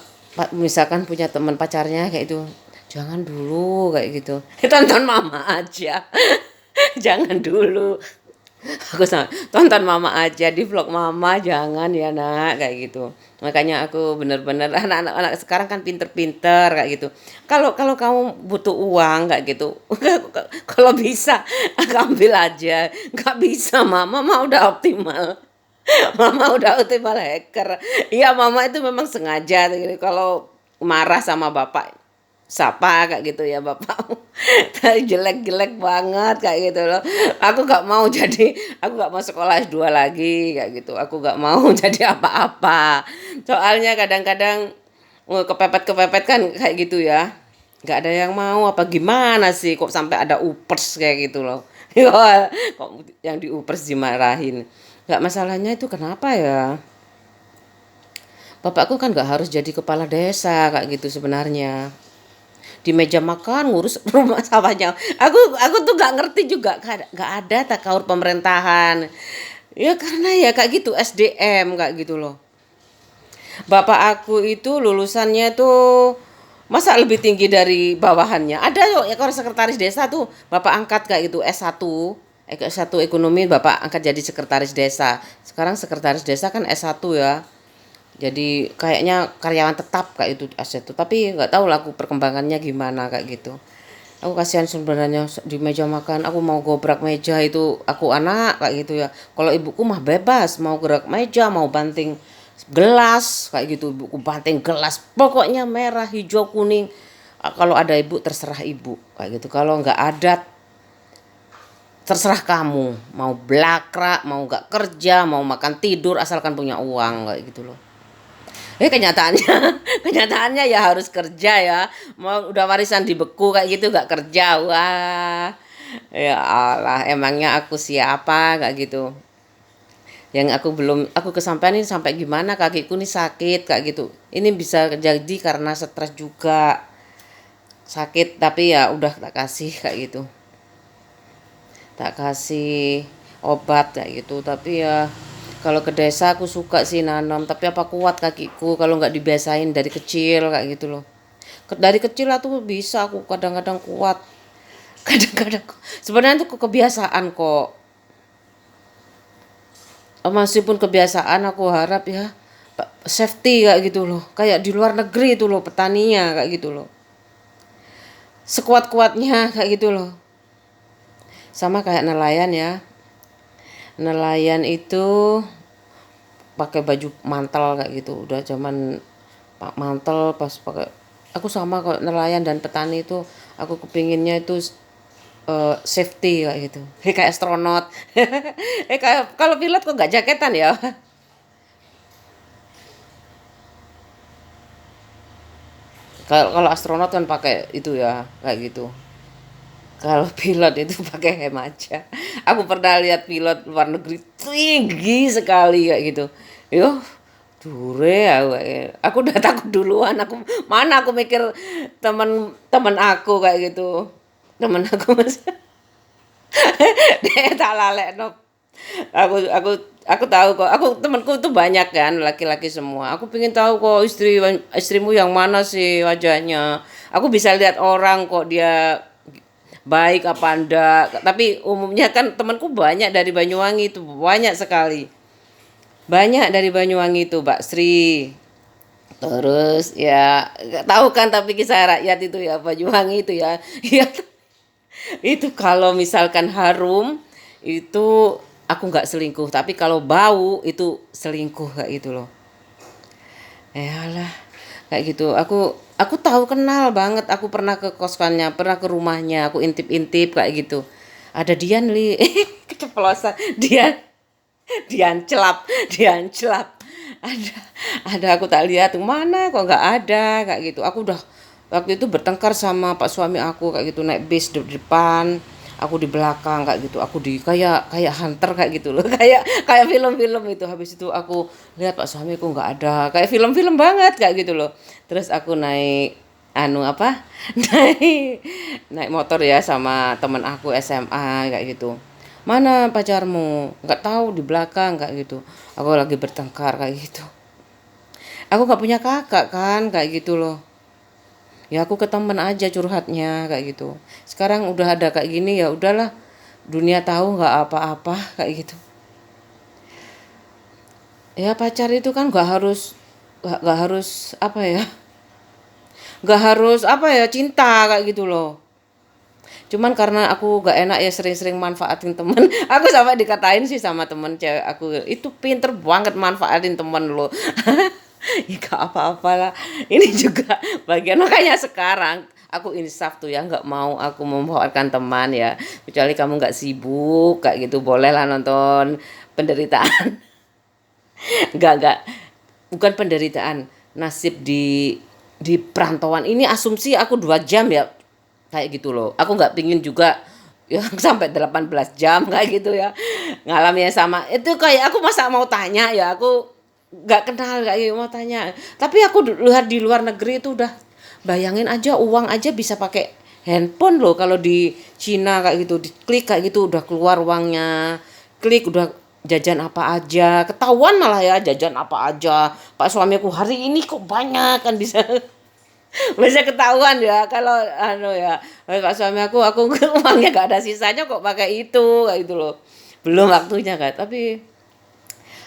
[SPEAKER 1] misalkan punya teman pacarnya kayak itu, jangan dulu kayak gitu. Tonton mama aja. Jangan dulu. Aku sama tonton mama aja, di vlog mama, jangan ya nak kayak gitu. Makanya aku bener-bener anak-anak anak sekarang kan pinter-pinter kayak gitu. Kalau kalau kamu butuh uang kayak gitu, kalau bisa ambil aja. Nggak bisa, mama udah optimal. Mama udah optimal hacker. Iya, mama itu memang sengaja gitu. Kalau marah sama bapak, sapa kayak gitu ya bapak. Tapi jelek-jelek banget kayak gitu loh. Aku gak mau jadi, aku gak mau sekolah S2 lagi kayak gitu. Aku gak mau jadi apa-apa. Soalnya kadang-kadang kepepet-kepepet kan kayak gitu ya. Gak ada yang mau apa gimana sih, kok sampai ada upers kayak gitu loh. Ya, kok yang diupers dimarahin. Gak, masalahnya itu kenapa ya? Bapakku kan gak harus jadi kepala desa kayak gitu sebenarnya. Di meja makan ngurus rumah sawahnya. Aku tuh gak ngerti juga, gak ada takaur pemerintahan. Ya karena ya kayak gitu, SDM kayak gitu loh. Bapak aku itu lulusannya tuh masa lebih tinggi dari bawahannya. Ada loh ya, kalau sekretaris desa tuh Bapak angkat kayak gitu, S1. S1 ekonomi Bapak angkat jadi sekretaris desa. Sekarang sekretaris desa kan S1 ya. Jadi kayaknya karyawan tetap kayak itu S1. Tapi nggak tahu lah aku perkembangannya gimana kayak gitu. Aku kasihan sebenarnya di meja makan. Aku mau gobrak meja itu, aku anak kayak gitu ya. Kalau ibuku mah bebas, mau gerak meja, mau banting gelas kayak gitu. Ibuku banting gelas, pokoknya merah, hijau, kuning. Kalau ada ibu terserah ibu kayak gitu. Kalau nggak ada terserah kamu. Mau blakrak, mau nggak kerja, mau makan tidur, asalkan punya uang kayak gitu loh. Kenyataannya, kenyataannya ya harus kerja ya. Mau udah warisan dibeku kayak gitu gak kerja. Wah. Ya Allah, emangnya aku siapa kayak gitu. Yang aku kesampaian ini sampai gimana, kakiku nih sakit kayak gitu. Ini bisa jadi karena stres juga. Sakit tapi ya udah tak kasih kayak gitu. Tak kasih obat kayak gitu. Tapi ya kalau ke desa aku suka sih nanam, tapi apa kuat kakiku kalau nggak dibiasain dari kecil kayak gitu loh. Dari kecil lah tuh bisa aku kadang-kadang kuat. Kadang-kadang sebenarnya itu kebiasaan kok. Meskipun kebiasaan aku harap ya safety kayak gitu loh. Kayak di luar negeri itu loh petaninya kayak gitu loh. Sekuat-kuatnya kayak gitu loh. Sama kayak nelayan ya. Nelayan itu pakai baju mantel kayak gitu. Udah zaman pak mantel pas pakai, aku sama kok nelayan dan petani itu aku kepinginnya itu safety kayak gitu. Kayak astronot. Kayak kalau pilot kok nggak jaketan ya. Kalau astronot kan pakai itu ya kayak gitu. Kalau pilot itu pakai hem aja. Aku pernah lihat pilot luar negeri tinggi sekali kayak gitu. Yo, dure aku udah takut duluan. Aku mikir teman-teman aku kayak gitu. Teman aku mas dia tak lalekno. Aku tahu kok. Temanku tuh banyak kan laki-laki semua. Aku pengen tahu kok istrimu yang mana sih wajahnya. Aku bisa lihat orang kok dia baik apa enggak. Tapi umumnya kan temanku banyak dari Banyuwangi itu banyak sekali. Banyak dari Banyuwangi itu Mbak Sri. Terus ya nggak tahu kan tapi kisah rakyat itu ya Banyuwangi itu ya. Ya itu kalau misalkan harum itu aku nggak selingkuh, tapi kalau bau itu selingkuh kayak gitu loh. Yalah, kayak gitu. Aku tahu kenal banget. Aku pernah ke kosannya, pernah ke rumahnya, aku intip-intip kayak gitu. Ada Dian li, keceplosan. Dian celap, Dian celap. Ada, ada aku tak lihat tuh mana kok nggak ada kayak gitu. Aku udah waktu itu bertengkar sama pak suami aku kayak gitu naik bis di depan, aku di belakang kayak gitu. Aku di kayak kayak hunter kayak gitu loh, kayak kayak film-film itu. Habis itu aku lihat pak suamiku nggak ada, kayak film-film banget kayak gitu loh. Terus aku naik anu apa naik naik motor ya sama temen aku SMA kayak gitu. Mana pacarmu? Nggak tahu di belakang kayak gitu. Aku lagi bertengkar kayak gitu. Aku nggak punya kakak kan kayak gitu loh. Ya aku ke temen aja curhatnya kayak gitu. Sekarang udah ada kayak gini ya udahlah. Dunia tahu nggak apa-apa kayak gitu. Ya pacar itu kan nggak harus apa ya? Nggak harus apa ya cinta kayak gitu loh. Cuman karena aku gak enak ya sering-sering manfaatin temen. Aku sampai dikatain sih sama temen cewek aku, itu pinter banget manfaatin temen lo. Ya gak apa-apalah. Ini juga bagian makanya sekarang aku insaf tuh ya nggak mau aku memanfaatkan teman ya. Kecuali kamu nggak sibuk kayak gitu bolehlah nonton penderitaan. Nggak bukan penderitaan, nasib di perantauan ini asumsi aku 2 jam ya kayak gitu loh. Aku nggak pingin juga ya sampai 18 jam kayak gitu ya ngalamin sama itu. Kayak aku masa mau tanya ya, aku nggak kenal kayak gitu, mau tanya. Tapi aku lihat di luar negeri itu udah bayangin aja uang aja bisa pakai handphone loh. Kalau di Cina kayak gitu diklik kayak gitu udah keluar uangnya, klik udah jajan apa aja ketahuan malah ya jajan apa aja. Pak suamiku hari ini kok banyak kan bisa bisa ketahuan ya kalau anu ya pak suami aku uangnya gak ada sisanya kok pakai itu kayak gitu loh. Belum waktunya kan, tapi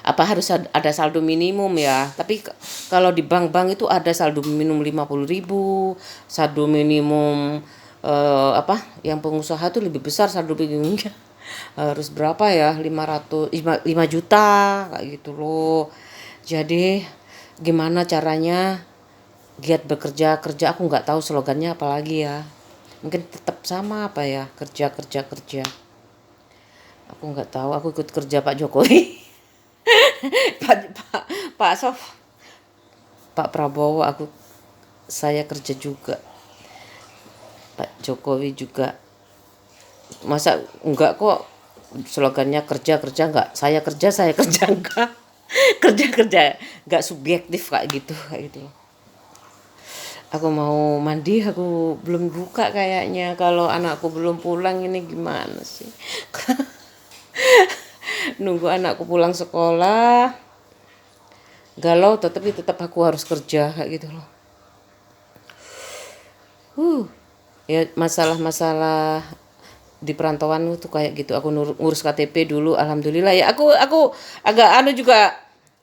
[SPEAKER 1] apa harus ada saldo minimum ya. Tapi kalau di bank-bank itu ada saldo minimum 50.000, saldo minimum apa yang pengusaha tuh lebih besar saldo minimumnya. Harus berapa ya, 5 juta kayak gitu loh. Jadi gimana caranya giat bekerja kerja, aku nggak tahu slogannya apalagi ya. Mungkin tetap sama apa ya, kerja kerja kerja. Aku nggak tahu, aku ikut kerja Pak Jokowi. Pak Pak Pak Sof, Pak Prabowo, saya kerja juga. Pak Jokowi juga. Masa enggak kok, slogannya kerja kerja nggak, saya kerja enggak. Kerja kerja nggak subjektif kayak gitu. Aku mau mandi, aku belum buka kayaknya. Kalau anakku belum pulang ini gimana sih? Nunggu anakku pulang sekolah, galau tapi tetap aku harus kerja kayak gitu loh. Ya masalah-masalah di perantauan tuh kayak gitu. Aku ngurus KTP dulu, alhamdulillah ya. Aku agak juga,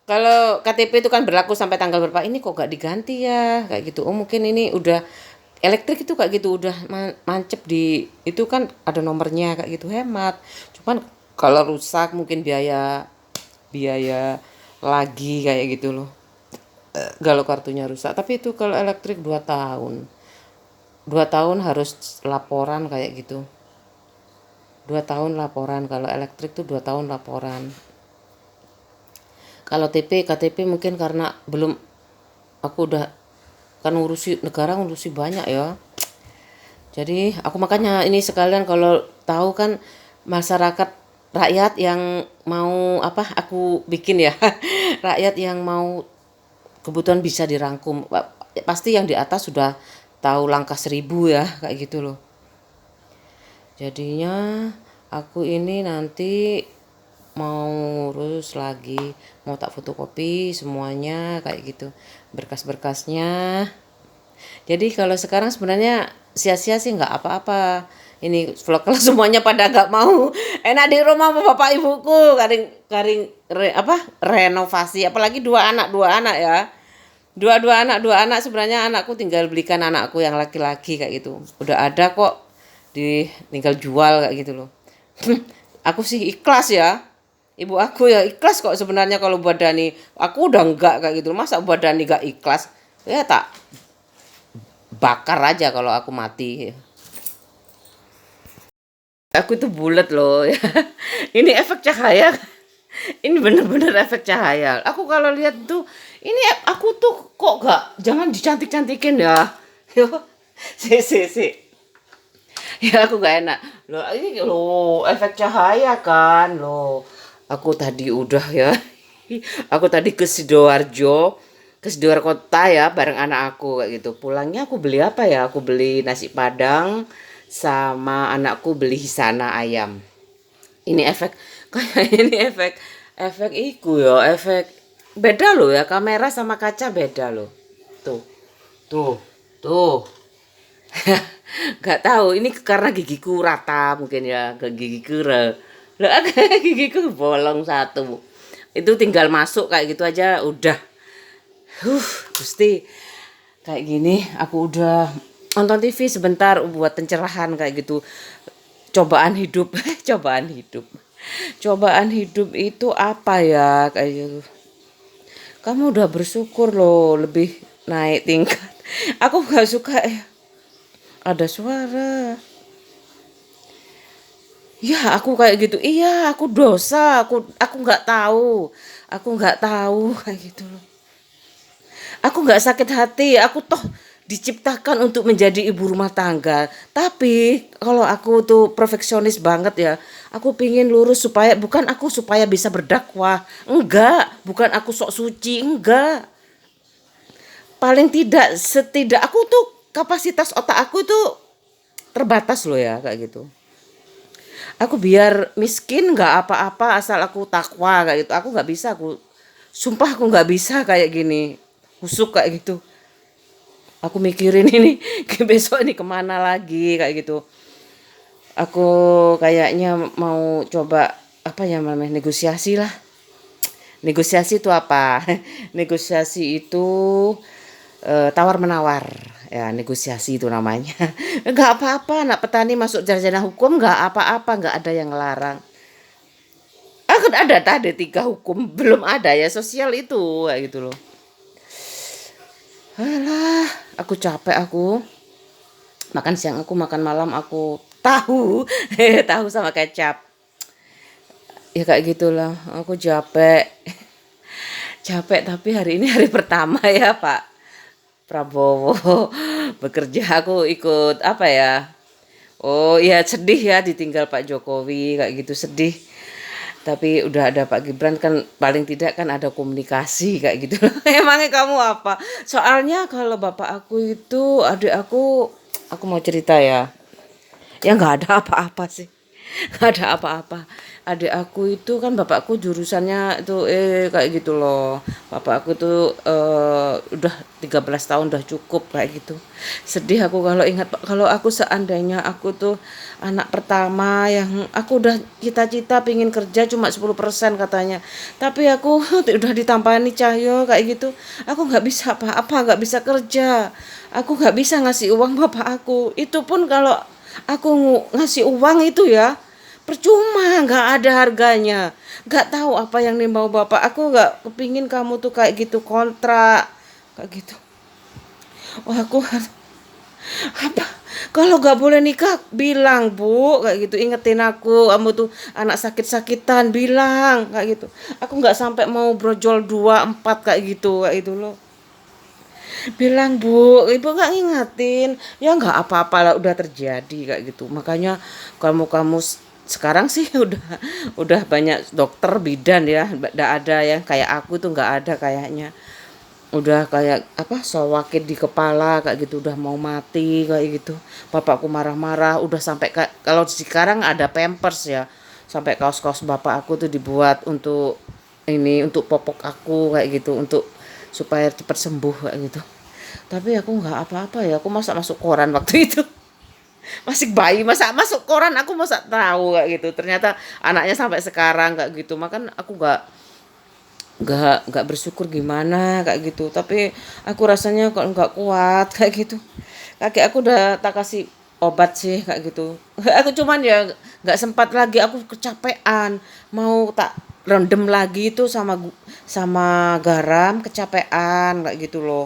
[SPEAKER 1] kalau KTP itu kan berlaku sampai tanggal berapa, ini kok gak diganti ya kayak gitu. Oh mungkin ini udah elektrik itu kayak gitu, udah mancep di itu kan ada nomornya kayak gitu, hemat. Cuman kalau rusak mungkin biaya biaya lagi kayak gitu loh. Kalau kartunya rusak, tapi itu kalau elektrik 2 tahun. 2 tahun harus laporan kayak gitu. 2 tahun laporan, kalau elektrik tuh 2 tahun laporan. Kalau KTP mungkin karena belum, aku udah kan ngurusi negara, ngurusi banyak ya. Jadi aku makanya ini sekalian kalau tahu kan masyarakat, rakyat yang mau apa aku bikin ya. Rakyat yang mau kebutuhan bisa dirangkum, pasti yang di atas sudah tahu langkah 1000 ya kayak gitu loh. Jadinya aku ini nanti mau ngurus lagi, mau tak fotokopi semuanya kayak gitu, berkas-berkasnya. Jadi kalau sekarang sebenarnya sia-sia sih nggak apa-apa. Ini vlog kalau semuanya pada nggak mau, enak di rumah sama bapak ibuku, karing renovasi, apalagi dua anak ya. Dua anak sebenarnya, anakku tinggal belikan anakku yang laki-laki kayak gitu. Udah ada kok, tinggal jual kayak gitu loh. Aku sih ikhlas ya. Ibu aku ya ikhlas kok sebenarnya kalau buat Dani. Aku udah enggak kayak gitu. Masa buat Dani gak ikhlas? Ya tak bakar aja kalau aku mati. Aku itu bulat loh ya. Ini efek cahaya. Ini bener-bener efek cahaya. Aku kalau lihat tuh, ini aku tuh kok gak, jangan dicantik-cantikin ya. Yo, si. Ya aku gak enak. Loh, ini loh efek cahaya kan loh. Aku tadi udah ya. Aku tadi ke Sidoarjo, ke Sidoarjo kota ya bareng anak aku kayak gitu. Pulangnya aku beli apa ya? Aku beli nasi Padang sama anakku beli hisana ayam. Ini efek kayak ini efek iku ya, efek beda loh ya, kamera sama kaca beda loh. Tuh. Tuh. Tuh. Gak tahu ini karena gigiku rata mungkin ya, ke gigiku lah. Gigiku bolong satu, itu tinggal masuk kayak gitu aja udah Gusti kayak gini. Aku udah nonton TV sebentar buat pencerahan kayak gitu, cobaan hidup. Cobaan hidup itu apa ya kayak gitu. Kamu udah bersyukur loh, lebih naik tingkat. Aku gak suka ada suara. Ya aku kayak gitu. Iya, aku dosa. Aku nggak tahu. Aku nggak tahu kayak gitu loh. Aku nggak sakit hati. Aku toh diciptakan untuk menjadi ibu rumah tangga. Tapi kalau aku tuh perfeksionis banget ya. Aku pingin lurus supaya bukan aku supaya bisa berdakwah. Enggak, bukan aku sok suci, enggak. Paling tidak setidak aku tuh kapasitas otak aku tuh terbatas loh ya kayak gitu. Aku biar miskin nggak apa-apa asal aku takwa kayak gitu. Aku nggak bisa, aku sumpah aku nggak bisa kayak gini, husuk kayak gitu. Aku mikirin ini besok ini kemana lagi kayak gitu. Aku kayaknya mau coba apa ya namanya, negosiasi lah. Negosiasi itu apa? Negosiasi itu tawar menawar ya, negosiasi itu namanya. Nggak apa-apa anak petani masuk sarjana hukum, nggak apa-apa, nggak ada yang ngelarang. Aku ada tadi 3 hukum belum ada ya, sosial itu kayak gitu loh. Alah, aku capek aku. Makan siang aku, makan malam aku tahu. Tahu sama kecap. Ya kayak gitulah. Aku capek. Capek tapi hari ini hari pertama ya Pak Prabowo bekerja. Aku ikut apa ya, Oh iya sedih ya ditinggal Pak Jokowi kayak gitu sedih. Tapi udah ada Pak Gibran kan paling tidak kan ada komunikasi kayak gitu. Emangnya kamu apa? Soalnya kalau bapak aku itu adik aku mau cerita ya. Ya nggak ada apa-apa sih. Nggak ada apa-apa. Adik aku itu kan bapakku jurusannya itu kayak gitu loh. Bapak aku tuh udah 13 tahun udah cukup kayak gitu. Sedih aku kalau ingat kalau aku seandainya aku tuh anak pertama yang aku udah cita-cita pingin kerja cuma 10% katanya. Tapi aku udah ditampani Cahyo kayak gitu. Aku nggak bisa apa-apa, nggak bisa kerja. Aku nggak bisa ngasih uang bapak aku. Itu pun kalau aku ngasih uang itu ya percuma, nggak ada harganya. Nggak tahu apa yang nih mau bapak. Aku nggak kepingin kamu tuh kayak gitu kontrak kayak gitu. Wah aku apa kalau nggak boleh nikah bilang bu kayak gitu, ingetin aku kamu tuh anak sakit-sakitan bilang kayak gitu. Aku nggak sampai mau brojol 2 4 kayak gitu loh. Bilang bu ibu nggak ngingetin ya nggak apa-apa lah udah terjadi kayak gitu. Makanya kamu sekarang sih udah banyak dokter bidan ya, nggak ada yang kayak aku tuh nggak ada kayaknya. Udah kayak apa sawakit di kepala kayak gitu udah mau mati kayak gitu. Bapakku marah-marah udah sampai kalau sekarang ada pampers ya, sampai kaos-kaos bapak aku tuh dibuat untuk ini untuk popok aku kayak gitu untuk supaya cepat sembuh kayak gitu. Tapi aku nggak apa-apa ya, aku masa masuk koran waktu itu. Masih bayi masa masuk koran, aku masa tahu kayak gitu. Ternyata anaknya sampai sekarang kayak gitu. Makan aku nggak bersyukur gimana kayak gitu. Tapi aku rasanya kok nggak kuat kayak gitu. Kakek aku udah tak kasih obat sih kayak gitu. Aku cuman ya nggak sempat lagi, aku kecapean mau tak rendem lagi itu sama garam, kecapean kayak gitu loh.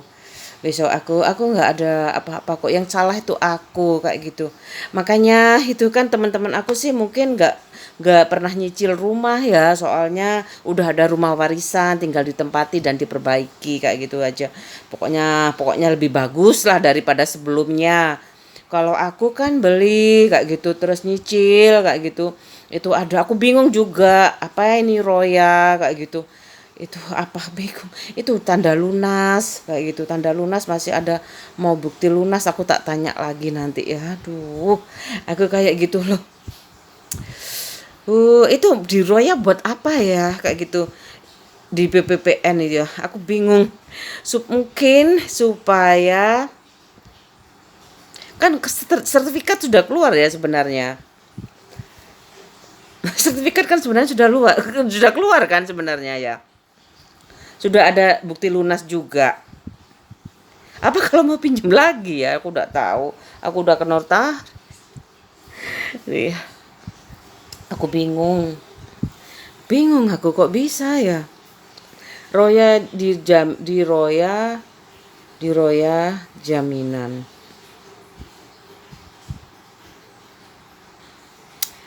[SPEAKER 1] Besok aku nggak ada apa-apa kok, yang salah itu aku kayak gitu. Makanya itu kan teman-teman aku sih mungkin nggak pernah nyicil rumah ya, soalnya udah ada rumah warisan tinggal ditempati dan diperbaiki kayak gitu aja. Pokoknya lebih bagus lah daripada sebelumnya. Kalau aku kan beli kayak gitu terus nyicil kayak gitu. Itu ada aku bingung juga apa ini Roya kayak gitu. Itu apa bingung. Itu tanda lunas kayak gitu. Tanda lunas masih ada mau bukti lunas aku tak tanya lagi nanti ya. Aduh, aku kayak gitu loh. Itu di Roya buat apa ya kayak gitu di BPPN itu ya. Aku bingung. Mungkin supaya kan sertifikat sudah keluar ya sebenarnya. Sertifikat kan sebenarnya sudah keluar kan sebenarnya ya. Sudah ada bukti lunas juga. Apa kalau mau pinjam lagi ya? Aku udah tahu. Aku udah ke notar. Iya, aku bingung. Bingung aku kok bisa ya. Roya di Roya jaminan.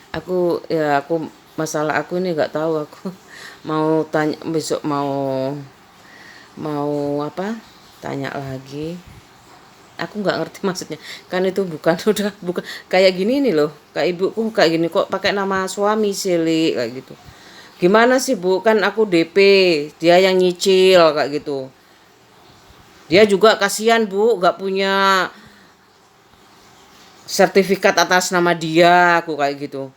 [SPEAKER 1] Aku masalah aku ini nggak tahu aku mau tanya besok mau apa tanya lagi. Aku nggak ngerti maksudnya kan itu bukan bukan kayak gini nih loh, kayak ibuku kayak gini kok pakai nama suami Sili kayak gitu. Gimana sih bu, kan aku DP, dia yang nyicil kayak gitu. Dia juga kasihan bu nggak punya sertifikat atas nama dia, aku kayak gitu.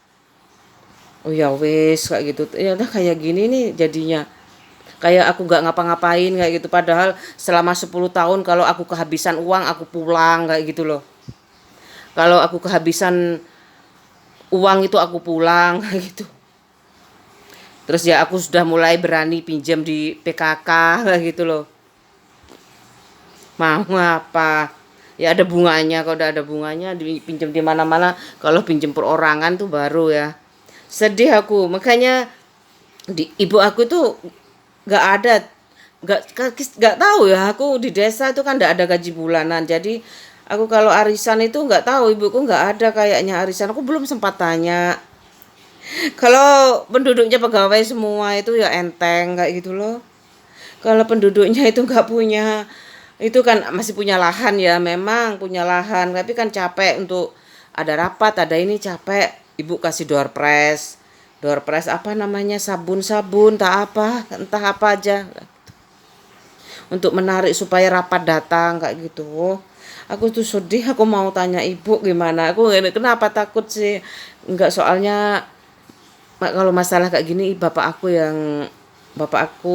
[SPEAKER 1] Oh ya wes kayak gitu ya udah kayak gini nih jadinya kayak aku nggak ngapa-ngapain kayak gitu, padahal selama 10 tahun kalau aku kehabisan uang aku pulang kayak gitu loh. Kalau aku kehabisan uang itu aku pulang kayak gitu. Terus ya aku sudah mulai berani pinjam di PKK kayak gitu loh. Mau apa? Ya ada bunganya, kalau udah ada bunganya dipinjam di mana-mana. Kalau pinjam perorangan tuh baru ya. Sedih aku, makanya ibu aku tuh nggak ada nggak tahu ya, aku di desa itu kan nggak ada gaji bulanan, jadi aku kalau arisan itu nggak tahu, ibuku nggak ada kayaknya arisan, aku belum sempat tanya. Kalau penduduknya pegawai semua itu ya enteng kayak gitu loh. Kalau penduduknya itu nggak punya, itu kan masih punya lahan ya, memang punya lahan, tapi kan capek untuk ada rapat, ada ini capek, ibu kasih door press apa namanya, sabun tak apa, entah apa aja untuk menarik supaya rapat datang kayak gitu. Aku tuh sedih, aku mau tanya ibu gimana. Aku kenapa takut sih? Enggak, soalnya kalau masalah kayak gini bapak aku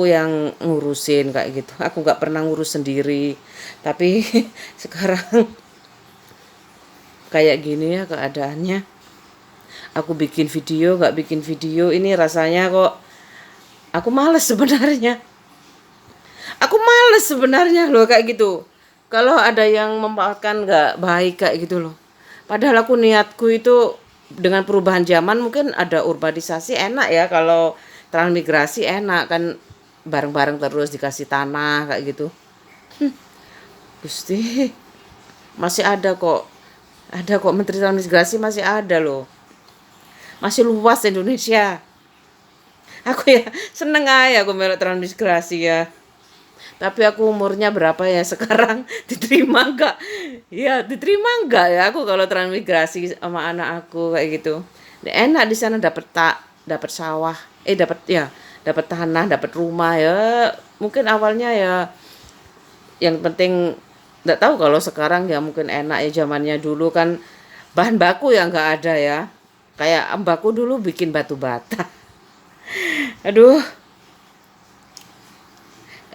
[SPEAKER 1] yang ngurusin kayak gitu. Aku nggak pernah ngurus sendiri. Tapi sekarang kayak gini ya keadaannya. Aku bikin video, nggak bikin video, ini rasanya kok aku males sebenarnya. Aku males sebenarnya loh kayak gitu. Kalau ada yang memanfaatkan nggak baik kayak gitu loh. Padahal aku niatku itu dengan perubahan zaman mungkin ada urbanisasi enak ya, kalau transmigrasi enak kan, bareng-bareng terus dikasih tanah kayak gitu. Gusti, masih ada kok. Ada kok menteri transmigrasi, masih ada loh. Masih luas Indonesia. Aku ya seneng aja aku melok transmigrasi ya. Tapi aku umurnya berapa ya sekarang? Diterima enggak? Ya, diterima enggak ya aku kalau transmigrasi sama anak aku kayak gitu. Enak di sana, dapat sawah, dapat tanah, dapat rumah ya. Mungkin awalnya ya, yang penting enggak tahu kalau sekarang ya mungkin enak ya, zamannya dulu kan bahan baku yang enggak ada ya. Kayak mbakku dulu bikin batu bata. Aduh,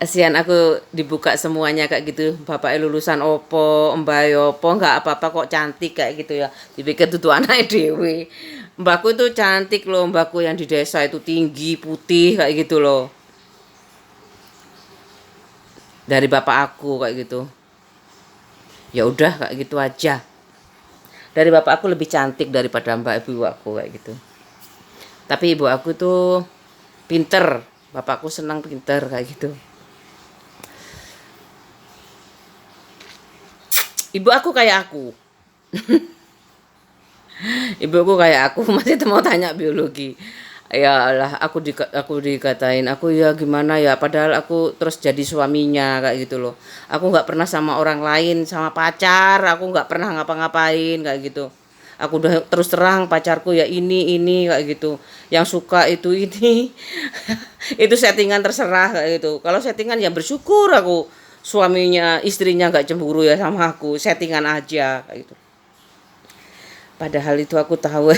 [SPEAKER 1] kasihan aku dibuka semuanya kayak gitu. Bapaknya lulusan opo, mbak opo, nggak apa-apa kok, cantik kayak gitu ya. Dipikir tuh anaknya dewe. Mbakku itu cantik loh, mbakku yang di desa itu tinggi, putih kayak gitu loh. Dari bapak aku kayak gitu. Ya udah kayak gitu aja. Dari bapak aku lebih cantik daripada mbak ibu aku kayak gitu. Tapi ibu aku tuh pinter. Bapakku senang pinter kayak gitu. Ibu aku kayak aku. Ibu aku kayak aku, masih mau tanya biologi. Ya lah, aku dikatain, aku ya gimana ya, padahal aku terus jadi suaminya kayak gitu loh. Aku nggak pernah sama orang lain, sama pacar, aku nggak pernah ngapa-ngapain kayak gitu. Aku udah terus terang, pacarku ya ini kayak gitu. Yang suka itu ini. Itu settingan, terserah kayak gitu. Kalau settingan ya bersyukur aku, suaminya, istrinya nggak cemburu ya sama aku, settingan aja kayak gitu. Padahal itu aku tahu.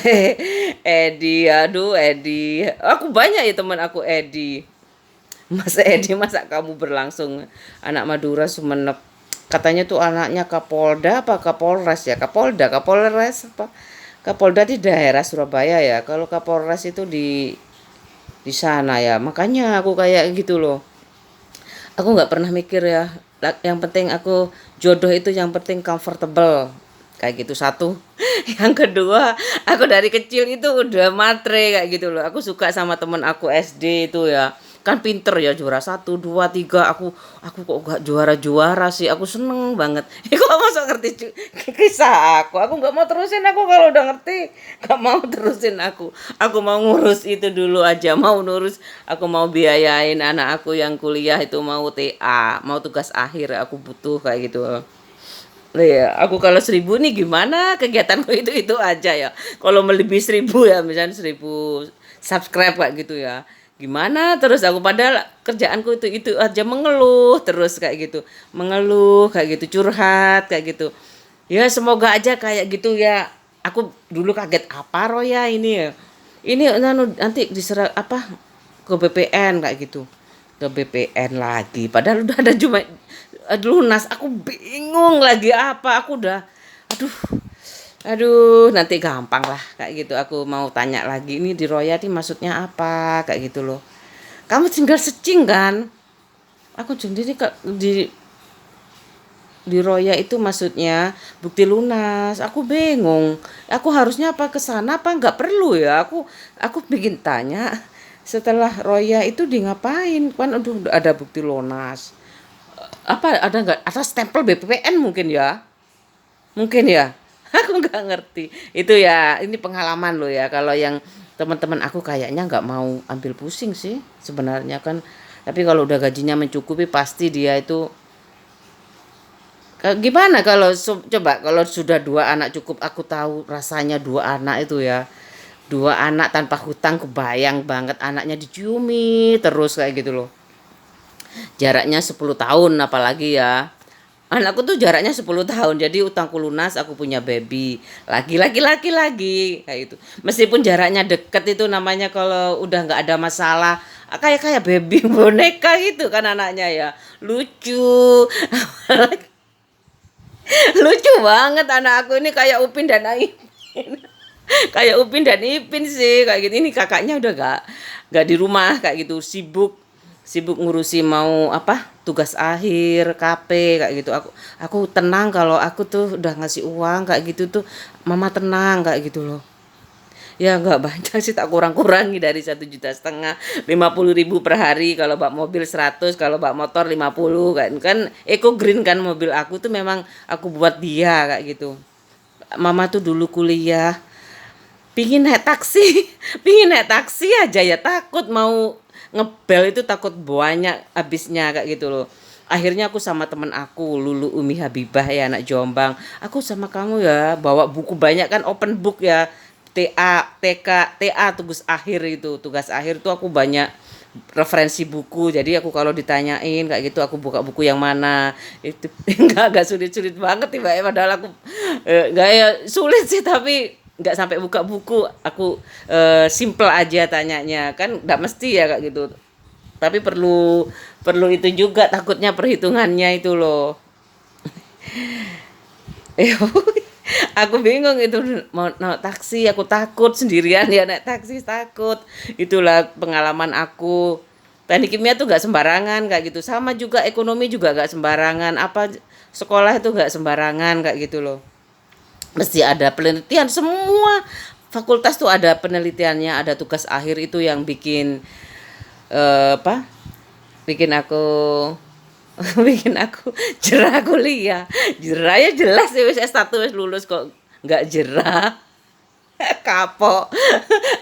[SPEAKER 1] Edi, aduh Edi. Aku banyak ya teman aku Edi. Mas Edi, masa kamu berlangsung anak Madura Sumenep. Katanya tuh anaknya Kapolda apa Kapolres ya? Kapolres apa? Kapolda di daerah Surabaya ya. Kalau Kapolres itu di sana ya. Makanya aku kayak gitu loh. Aku nggak pernah mikir ya. Yang penting aku jodoh itu, yang penting comfortable kayak gitu, satu. Yang kedua, aku dari kecil itu udah matre kayak gitu loh. Aku suka sama temen aku SD itu ya, kan pinter ya, juara 1, 2, 3. Aku kok gak juara sih, aku seneng banget. Kok masuk ngerti kisah aku nggak mau terusin. Aku kalau udah ngerti gak mau terusin. Aku mau ngurus itu dulu aja, mau nurus. Aku mau biayain anak aku yang kuliah itu, mau TA, mau tugas akhir, aku butuh kayak gitu. Iya, aku kalau 1.000 nih gimana, kegiatanku itu aja ya. Kalau melebihi 1.000 ya, misalnya 1.000 subscribe kayak gitu ya. Gimana terus aku, padahal kerjaanku itu aja, mengeluh terus kayak gitu. Mengeluh kayak gitu, curhat kayak gitu. Ya semoga aja kayak gitu ya. Aku dulu kaget, apa Roya ini ya. Ini nanti diserah apa ke BPN kayak gitu. Ke BPN lagi. Padahal udah ada cuma lunas. Aku bingung lagi apa. Aku udah aduh nanti gampang lah kayak gitu. Aku mau tanya lagi, ini di royalti maksudnya apa kayak gitu loh. Kamu tinggal searching kan? Aku sendiri di roya itu maksudnya bukti lunas. Aku bingung. Aku harusnya apa ke sana apa nggak perlu ya? Aku bikin tanya. Setelah roya itu di ngapain? Kan aduh ada bukti lunas. Apa ada nggak atas stempel BPPN mungkin ya? Mungkin ya. Aku nggak ngerti. Itu ya, ini pengalaman loh ya. Kalau yang teman-teman aku kayaknya nggak mau ambil pusing sih sebenarnya kan. Tapi kalau udah gajinya mencukupi pasti dia itu Gimana kalau coba kalau sudah dua anak cukup, aku tahu rasanya dua anak itu ya. Dua anak tanpa hutang, kebayang banget anaknya diciumi terus kayak gitu loh. Jaraknya 10 tahun apalagi ya. Anakku tuh jaraknya 10 tahun. Jadi utangku lunas, aku punya baby. Lagi kayak itu. Meskipun jaraknya deket itu namanya kalau udah nggak ada masalah, kayak kayak baby boneka gitu kan anaknya ya. Lucu. Lucu banget anak aku ini kayak Upin dan Ipin. Kayak Upin dan Ipin sih kayak gitu. Ini kakaknya udah gak di rumah kayak gitu, sibuk sibuk ngurusi mau apa tugas akhir KP kayak gitu. Aku tenang kalau aku tuh udah ngasih uang kayak gitu tuh, mama tenang kayak gitu loh. Ya nggak banyak sih, tak kurang-kurangi dari 1,5 juta, 50.000 per hari kalau bak mobil 100, kalau bak motor 50 kan. Kan eco green kan mobil aku tuh, memang aku buat dia kayak gitu. Mama tuh dulu kuliah pingin naik taksi, pingin naik taksi aja ya takut mau ngebel itu, takut banyak habisnya kayak gitu loh. Akhirnya aku sama temen aku Lulu Umi Habibah ya, anak Jombang, aku sama kamu ya bawa buku banyak kan, open book ya, TA TK TA tugas akhir itu, tugas akhir tuh aku banyak referensi buku. Jadi aku kalau ditanyain kayak gitu, aku buka buku yang mana itu. Enggak sulit-sulit banget tiba, padahal aku enggak ya sulit sih, tapi nggak sampai buka buku. Aku simple aja tanyanya kan, nggak mesti ya kayak gitu, tapi perlu perlu itu juga, takutnya perhitungannya itu loh. Aku bingung itu mau naik taksi, aku takut sendirian ya naik taksi, takut. Itulah pengalaman aku. Teknik kimia tuh nggak sembarangan kayak gitu, sama juga ekonomi juga nggak sembarangan, apa sekolah itu nggak sembarangan kayak gitu loh. Mesti ada penelitian, semua fakultas tuh ada penelitiannya, ada tugas akhir. Itu yang bikin apa bikin aku bikin aku jerah kuliah. Jerah ya jelas ya, wis S1 wis lulus kok nggak jerah. Kapok.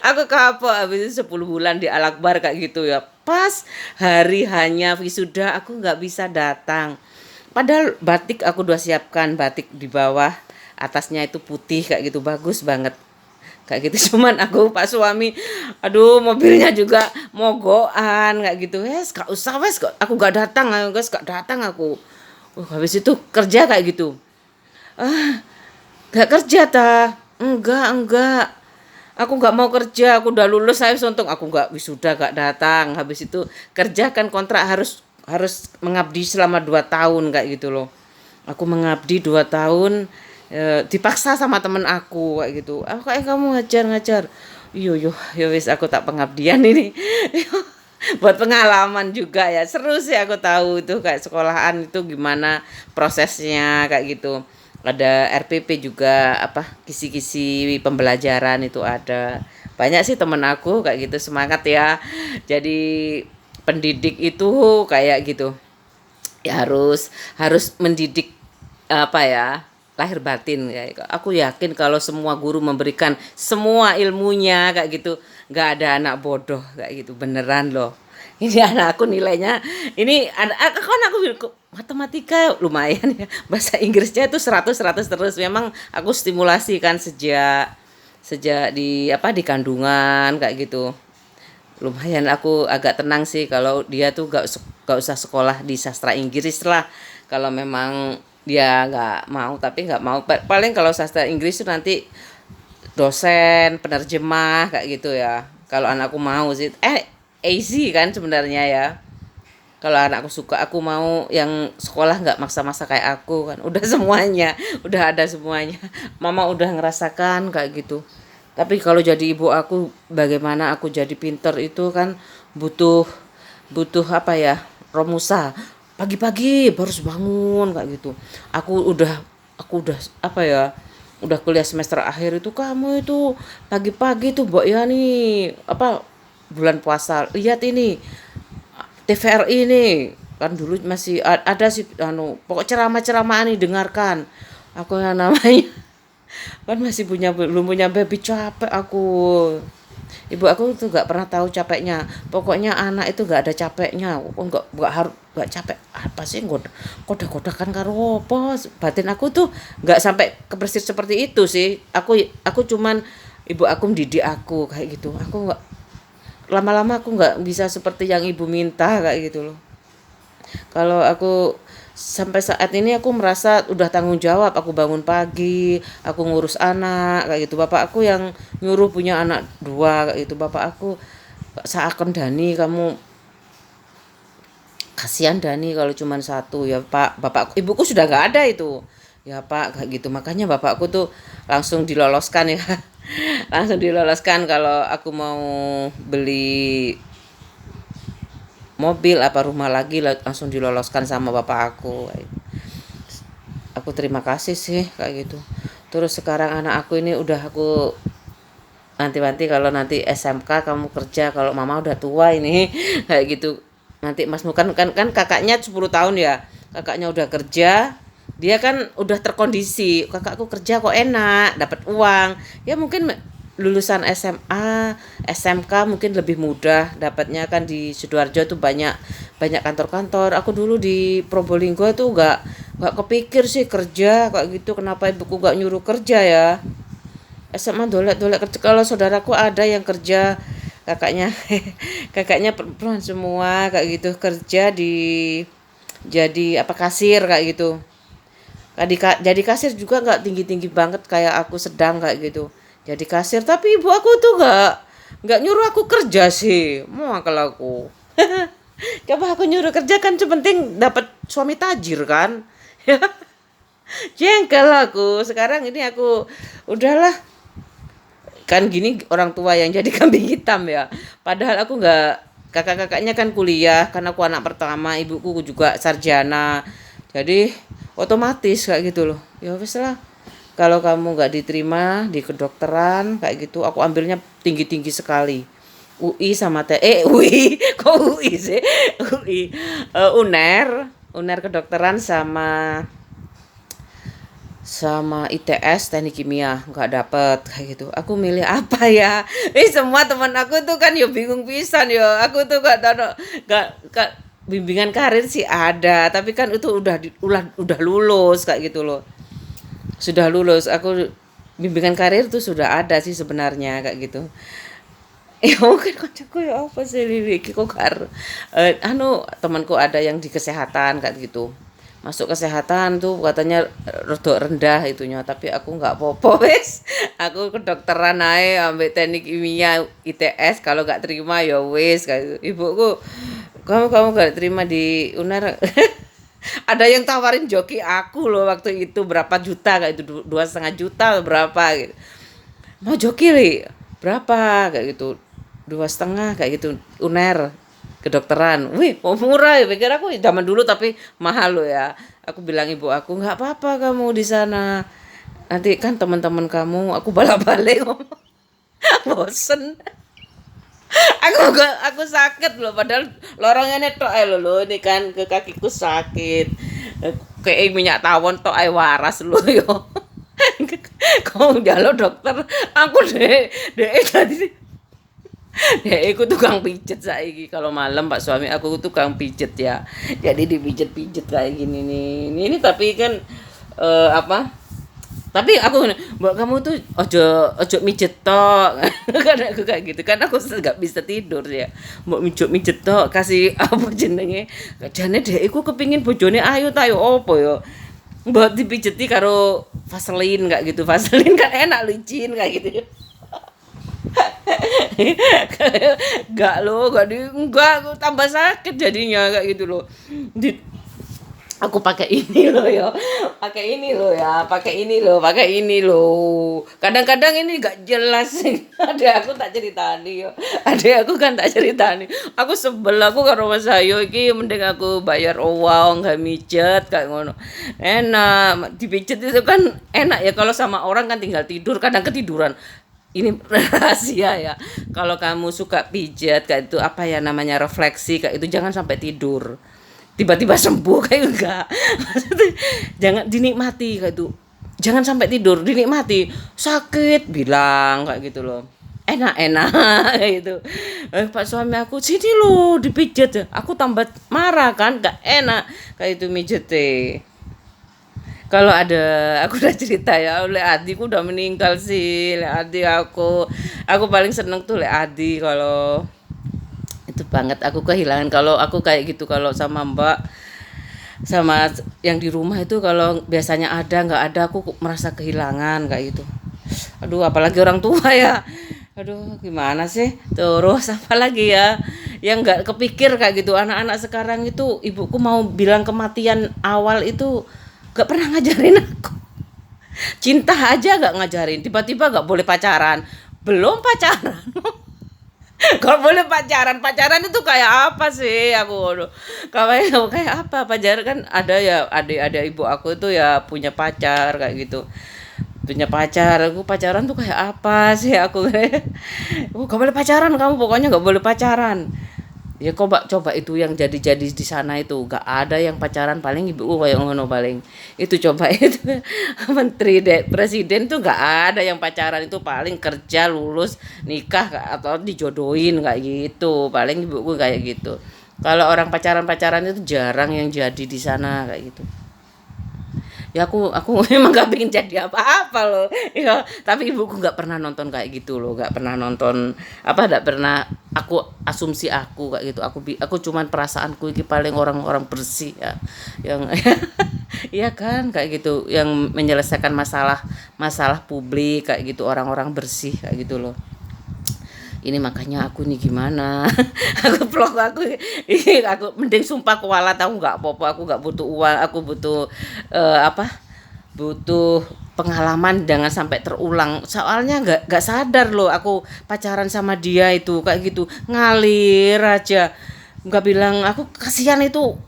[SPEAKER 1] Aku kapok habis itu 10 bulan di Al-Akbar kayak gitu ya. Pas hari hanya wisuda aku nggak bisa datang. Padahal batik aku udah siapkan, batik di bawah, atasnya itu putih kayak gitu, bagus banget. Kayak gitu. Cuman aku Pak suami, aduh mobilnya juga mogokan kayak gitu. Wes gak usah, wes aku gak datang, guys gak datang aku. Habis itu kerja kayak gitu. Ah, gak kerja ta? Enggak. Aku nggak mau kerja, aku udah lulus saya untung aku nggak wisuda, nggak datang. Habis itu kerja kan kontrak harus harus mengabdi selama 2 tahun kayak gitu loh. Aku mengabdi 2 tahun, dipaksa sama temen aku kayak gitu. Aku kayak kamu ngajar-ngajar. Yo yo wis aku tak pengabdian ini. Buat pengalaman juga ya. Seru sih, aku tahu itu kayak sekolahan itu gimana prosesnya kayak gitu. Ada RPP juga, apa kisi-kisi pembelajaran itu ada. Banyak sih temen aku kayak gitu, semangat ya. Jadi pendidik itu kayak gitu. Ya harus harus mendidik apa ya, lahir batin kayak gitu. Aku yakin kalau semua guru memberikan semua ilmunya kayak gitu, nggak ada anak bodoh kayak gitu, beneran loh. Ini anak aku nilainya, ini kan aku matematika lumayan ya, bahasa Inggrisnya itu 100 100 terus. Memang aku stimulasi kan sejak sejak di apa di kandungan kayak gitu. Lumayan aku agak tenang sih kalau dia tuh gak usah sekolah di sastra Inggris lah, kalau memang dia nggak mau. Tapi nggak mau paling kalau sastra Inggris itu nanti dosen penerjemah kayak gitu ya, kalau anakku mau sih. Easy kan sebenarnya ya, kalau anakku suka. Aku mau yang sekolah nggak maksa-maksa kayak aku kan, udah semuanya, udah ada semuanya. Mama udah ngerasakan kayak gitu. Tapi kalau jadi ibu aku, bagaimana aku jadi pinter itu kan butuh butuh apa ya, romusa. Pagi-pagi baru bangun kayak gitu. Aku udah apa ya, udah kuliah semester akhir itu, kamu itu pagi-pagi tuh Mbak ya nih apa bulan puasa, lihat ini TVRI ini kan. Dulu masih ada sih pokok ceramah-ceramah nih dengarkan. Aku yang namanya kan masih belum punya baby, capek aku. Ibu aku tuh nggak pernah tahu capeknya. Pokoknya anak itu nggak ada capeknya. Nggak harus gak capek apa sih kodak-kodakan karo apa, batin aku tuh nggak sampai kebersit seperti itu sih. Aku cuman ibu aku mendidik aku kayak gitu. Aku nggak, lama-lama aku nggak bisa seperti yang ibu minta kayak gitu loh. Kalau aku sampai saat ini aku merasa udah tanggung jawab, aku bangun pagi, aku ngurus anak kayak gitu. Bapak aku yang nyuruh punya anak dua kayak gitu. Bapak aku, seakan Dani kamu, kasihan Dani kalau cuma satu ya Pak. Bapakku, ibuku sudah nggak ada itu ya Pak kayak gitu. Makanya bapakku tuh langsung diloloskan ya. Langsung diloloskan kalau aku mau beli mobil apa rumah lagi, langsung diloloskan sama bapak aku. Aku terima kasih sih kayak gitu. Terus sekarang anak aku ini udah aku nanti kalau nanti SMK kamu kerja, kalau mama udah tua ini kayak gitu. Nanti Mas kan kakaknya 10 tahun ya. Kakaknya udah kerja, dia kan udah terkondisi. Kakakku kerja kok enak, dapat uang. Ya mungkin lulusan SMA, SMK mungkin lebih mudah dapatnya, kan di Sidoarjo tuh banyak banyak kantor-kantor. Aku dulu di Probolinggo tuh nggak kepikir sih kerja kayak gitu. Kenapa ibuku nggak nyuruh kerja ya? SMA dolek-dolek kerja. Kalau saudaraku ada yang kerja, kakaknya kakaknya perempuan semua kayak gitu, kerja di, jadi apa, kasir kayak gitu. Jadi kasir juga nggak tinggi-tinggi banget kayak aku, sedang kayak gitu. Jadi kasir, tapi ibu aku tuh nggak nyuruh aku kerja sih. Mau kalau aku coba aku nyuruh kerja kan penting dapat suami tajir kan. Jengkel aku. Sekarang ini aku udahlah, kan gini orang tua yang jadi kambing hitam ya. Padahal aku nggak, kakak-kakaknya kan kuliah, karena aku anak pertama, ibuku juga sarjana, jadi otomatis kayak gitu loh. Ya wes lah, kalau kamu nggak diterima di kedokteran kayak gitu, aku ambilnya tinggi-tinggi sekali, UI sama UI kok UI sih, UI, UNER kedokteran sama ITS teknik kimia, nggak dapet kayak gitu. Aku milih apa ya? Semua teman aku tuh kan yo bingung pisan yo. Aku tuh gak tahu, gak bimbingan karir sih ada, tapi kan itu udah lulus kayak gitu loh. Sudah lulus. Aku bimbingan karir tuh sudah ada sih sebenarnya kayak gitu. Mungkin kocokku ya apa sih Lili kok temanku ada yang di kesehatan kayak gitu, masuk kesehatan tuh katanya rodok rendah itunya, tapi aku nggak popo wes. Aku kedokteran aja ambil teknik kimia ITS, kalau nggak terima ya wes kayak gitu. Ibuku, kamu nggak terima di UNER. Ada yang tawarin joki aku loh waktu itu, berapa juta kayak itu, 2,5 juta berapa gitu. Mau joki li berapa kayak gitu, 2,5 kayak gitu, UNER kedokteran. Wih, kok murah ya, pikir aku zaman dulu tapi mahal loh ya. Aku bilang ibu aku, nggak apa-apa kamu di sana, nanti kan teman-teman kamu, aku balik ngomong. Bosen. Aku sakit loh, padahal lorongnya netok ae lho, ini kan ke kakiku sakit. Kayak minyak tawon tok ae waras lho yo. Kok njaluk dokter, aku dek tadi. Ya, aku tukang pijet saiki kalau malam, Pak suami aku tukang pijet ya. Jadi dipijet-pijet kayak gini nih. Ini tapi kan apa? Tapi aku, Mbak kamu tuh ojo mijet tok. Kan aku kayak gitu. Kan aku nggak bisa tidur ya. Mbok mijet tok, kasih apa jenenge? Jane dhek iku kepingin bojone ayu ta yo opo yo. Mbok dipijeti karo Vaseline kayak gitu. Vaseline kan enak, licin kayak gitu. Enggak, aku tambah sakit jadinya kayak gitu loh. Aku pakai ini loh ya, pakai ini loh. Kadang-kadang ini gak jelas. Ada aku tak ceritani yo. Ada aku kan tak ceritani. Aku sebel, aku karo Mas Ayo iki mending aku bayar uang gak mijet kayak ngono. Enak, dipijet itu kan enak ya, kalau sama orang kan tinggal tidur, kadang ketiduran. Ini rahasia ya. Kalau kamu suka pijat kayak itu, apa ya namanya, refleksi kayak itu, jangan sampai tidur. Tiba-tiba sembuh kayak enggak. Maksudnya jangan dinikmati kayak itu. Jangan sampai tidur, dinikmati. Sakit bilang kayak gitu loh. enak-enak itu. Pak suami aku sini lo dipijat, aku tambah marah kan, gak enak kayak itu mijete. Kalau ada, aku udah cerita ya, oleh adikku udah meninggal sih, oleh adik aku paling seneng tuh oleh adik kalau itu banget aku kehilangan kalau aku kayak gitu kalau sama Mbak sama yang di rumah itu kalau biasanya ada nggak ada aku merasa kehilangan kayak gitu. Aduh apalagi orang tua ya. Aduh gimana sih terus apalagi ya yang nggak kepikir kayak gitu anak-anak sekarang itu ibuku mau bilang kematian awal itu nggak pernah ngajarin aku cinta aja nggak ngajarin tiba-tiba nggak boleh pacaran belum pacaran. Kalau boleh pacaran, pacaran itu kayak apa sih? Aku aduh, kayak apa? Pacaran kan ada ya adik-adik ibu aku itu ya punya pacar kayak gitu. Punya pacar, aku pacaran tuh kayak apa sih aku? Gak boleh pacaran kamu, pokoknya gak boleh pacaran. Ya coba itu yang jadi-jadi di sana itu gak ada yang pacaran paling ibu kayak ngono paling itu coba itu menteri presiden tuh gak ada yang pacaran itu paling kerja lulus nikah atau dijodohin kayak gitu paling ibuku kayak gitu kalau orang pacaran itu jarang yang jadi di sana kayak gitu. Ya aku memang gak pengen jadi apa-apa loh ya tapi ibuku nggak pernah nonton kayak gitu loh nggak pernah nonton apa nggak pernah aku asumsi aku kayak gitu aku cuman perasaanku ini paling orang-orang bersih ya yang iya kan kayak gitu yang menyelesaikan masalah publik kayak gitu orang-orang bersih kayak gitu loh. Ini makanya aku nih gimana aku vlog aku mending sumpah kualat aku nggak apa-apa aku nggak butuh uang aku butuh apa butuh pengalaman jangan sampai terulang soalnya nggak sadar loh aku pacaran sama dia itu kayak gitu ngalir aja nggak bilang aku kasihan itu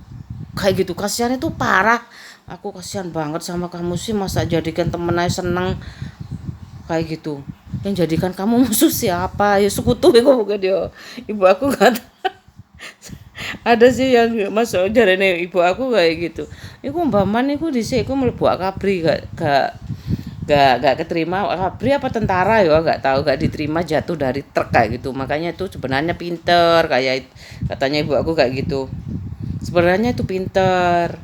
[SPEAKER 1] kayak gitu kasihan itu parah aku kasihan banget sama kamu sih masa jadikan temen aja seneng kayak gitu yang jadikan kamu musuh siapa ya sekutu ya bukan dia ibu aku nggak ada sih yang masuk jarene ibu aku kayak gitu iku mbaman iku dhisik iku mlebu akabri gak keterima akabri apa tentara ya gak tahu gak diterima jatuh dari truk kayak gitu makanya itu sebenarnya pinter kayak katanya ibu aku kayak gitu sebenarnya itu pinter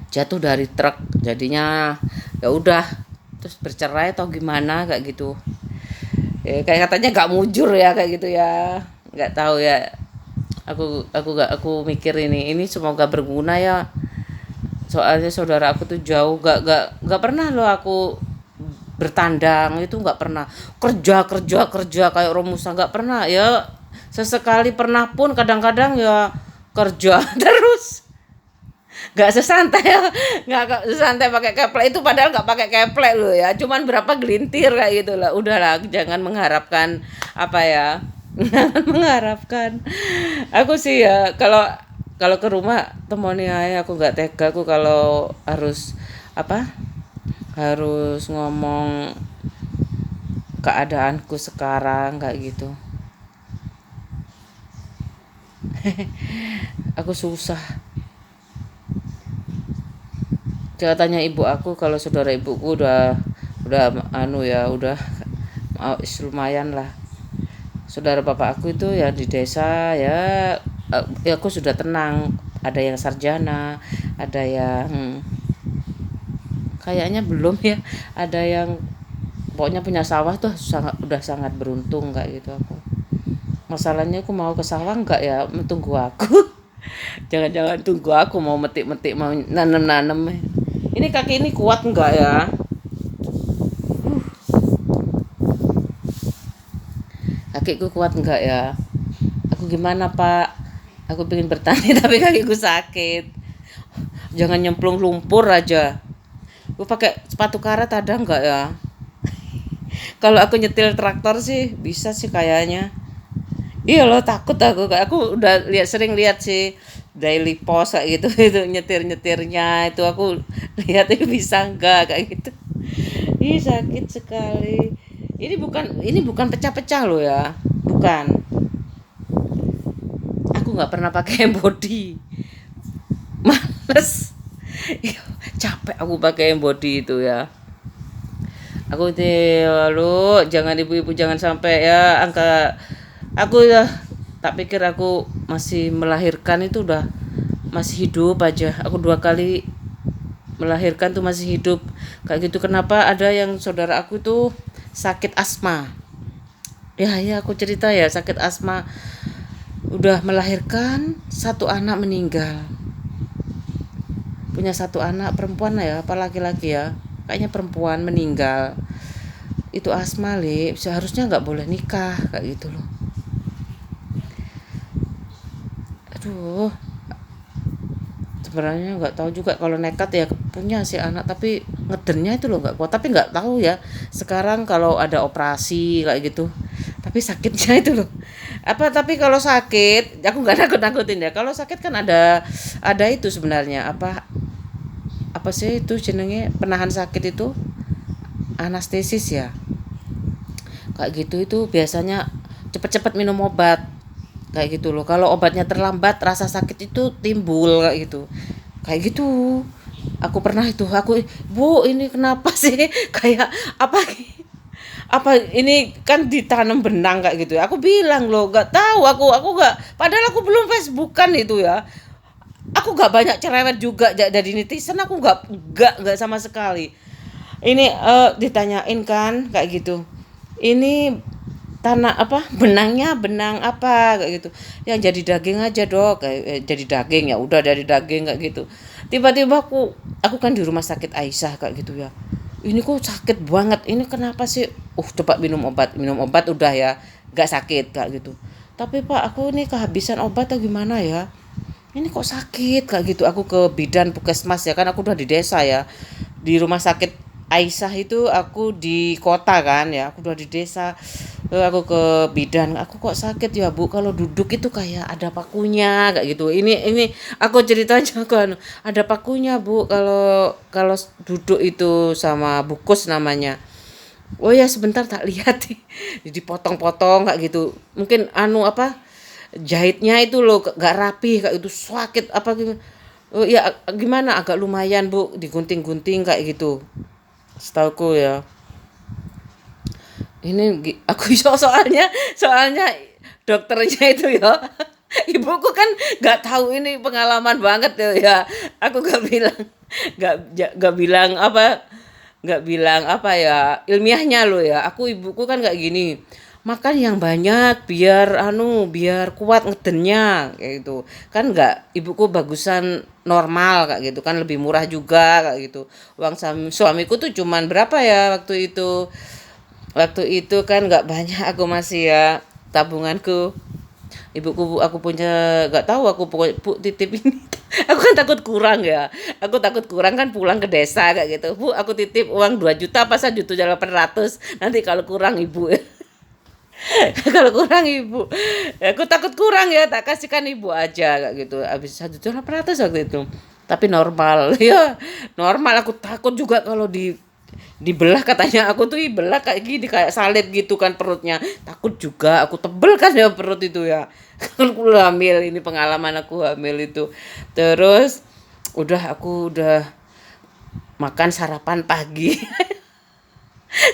[SPEAKER 1] jatuh dari truk jadinya ya udah terus bercerai atau gimana kayak gitu ya, kayak katanya gak mujur ya kayak gitu ya nggak tahu ya aku mikir ini semoga berguna ya soalnya saudara aku tuh jauh gak pernah loh aku bertandang itu nggak pernah kerja kayak Romusa nggak pernah ya sesekali pernah pun kadang-kadang ya kerja terus nggak sesantai nggak sesantai pakai keplek itu padahal nggak pakai keplek loh ya cuman berapa gelintir kayak gitu lah udahlah jangan mengharapkan apa ya jangan mengharapkan aku sih ya kalau ke rumah temoni aja aku nggak tega aku kalau harus apa harus ngomong keadaanku sekarang kayak gitu. Aku susah katanya ibu aku kalau saudara ibuku udah anu ya udah lumayan lah saudara bapak aku itu yang di desa ya aku sudah tenang ada yang sarjana ada yang kayaknya belum ya ada yang pokoknya punya sawah tuh udah sangat beruntung kayak gitu aku masalahnya aku mau ke sawah enggak ya tunggu aku jangan-jangan tunggu aku mau metik-metik mau nanem-nanem ini kaki ini kuat enggak ya kakiku kuat enggak ya aku gimana pak aku pengen bertani tapi kakiku sakit jangan nyemplung lumpur aja aku pakai sepatu karet ada enggak ya kalau aku nyetil traktor sih bisa sih kayaknya iya loh takut aku udah sering lihat sih daily post kayak gitu itu nyetirnya itu aku lihat itu bisa enggak kayak gitu ih sakit sekali ini bukan pecah-pecah loh ya bukan aku nggak pernah pakai body males capek aku pakai body itu ya Aku itu lu jangan ibu-ibu jangan sampai ya angka aku ya tak pikir aku masih melahirkan itu udah masih hidup aja. Aku 2 kali melahirkan tuh masih hidup. Kayak gitu kenapa ada yang saudara aku tuh sakit asma. Ya aku cerita ya sakit asma udah melahirkan satu anak meninggal. Punya satu anak perempuan ya apa laki-laki ya. Kayaknya perempuan meninggal. Itu asma seharusnya nggak boleh nikah kayak gitu loh. Aduh, sebenarnya nggak tahu juga kalau nekat ya punya si anak tapi ngedennya itu loh nggak kuat tapi nggak tahu ya sekarang kalau ada operasi kayak gitu tapi sakitnya itu loh apa tapi kalau sakit aku nggak nakut-nakutin ya kalau sakit kan ada itu sebenarnya apa apa sih itu jenenge penahan sakit itu anestesis ya kayak gitu itu biasanya cepet-cepet minum obat kayak gitu loh kalau obatnya terlambat rasa sakit itu timbul kayak gitu aku pernah itu aku bu ini kenapa sih kayak apa apa ini kan ditanam benang kayak gitu ya aku bilang loh nggak tahu aku nggak padahal aku belum Facebookan itu ya aku nggak banyak cerewet juga dari netizen aku nggak sama sekali ini ditanyain kan kayak gitu ini tanah apa benangnya benang apa kayak gitu yang jadi daging aja dok kayak jadi daging ya udah dari daging kayak gitu tiba-tiba aku kan di rumah sakit Aisyah kayak gitu ya ini kok sakit banget ini kenapa sih coba minum obat udah ya nggak sakit kayak gitu tapi pak aku ini kehabisan obat atau gimana ya ini kok sakit kayak gitu aku ke bidan puskesmas ya kan aku udah di desa ya di rumah sakit Aisyah itu aku di kota kan ya aku udah di desa aku ke bidan aku kok sakit ya bu kalau duduk itu kayak ada pakunya kayak gitu ini aku ceritanya kan ada pakunya bu kalau kalau duduk itu sama bukus namanya oh ya sebentar tak lihat dipotong-potong kayak gitu mungkin apa jahitnya itu loh gak rapi kayak itu sakit apa gitu oh ya gimana agak lumayan bu digunting-gunting kayak gitu setauku ya ini aku soalnya dokternya itu ya ibuku kan nggak tahu ini pengalaman banget ya aku nggak bilang apa ya ilmiahnya loh ya aku ibuku kan nggak gini makan yang banyak biar kuat ngedennya kayak gitu kan nggak ibuku bagusan normal kayak gitu kan lebih murah juga kayak gitu uang suamiku tuh cuman berapa ya waktu itu kan nggak banyak aku masih ya tabunganku ibuku aku punya nggak tahu aku pokoknya bu titip ini aku kan takut kurang ya aku takut kurang kan pulang ke desa kayak gitu bu aku titip uang 2 juta apa 1,8 juta nanti kalau kurang ibu kalau kurang ibu aku takut kurang ya tak kasihkan ibu aja kayak gitu habis 1,8 juta waktu itu tapi normal ya normal aku takut juga kalau dibelah katanya aku tuh belah kayak gini kayak salib gitu kan perutnya takut juga aku tebel kan ya perut itu ya kan aku hamil ini pengalaman aku hamil itu terus aku udah makan sarapan pagi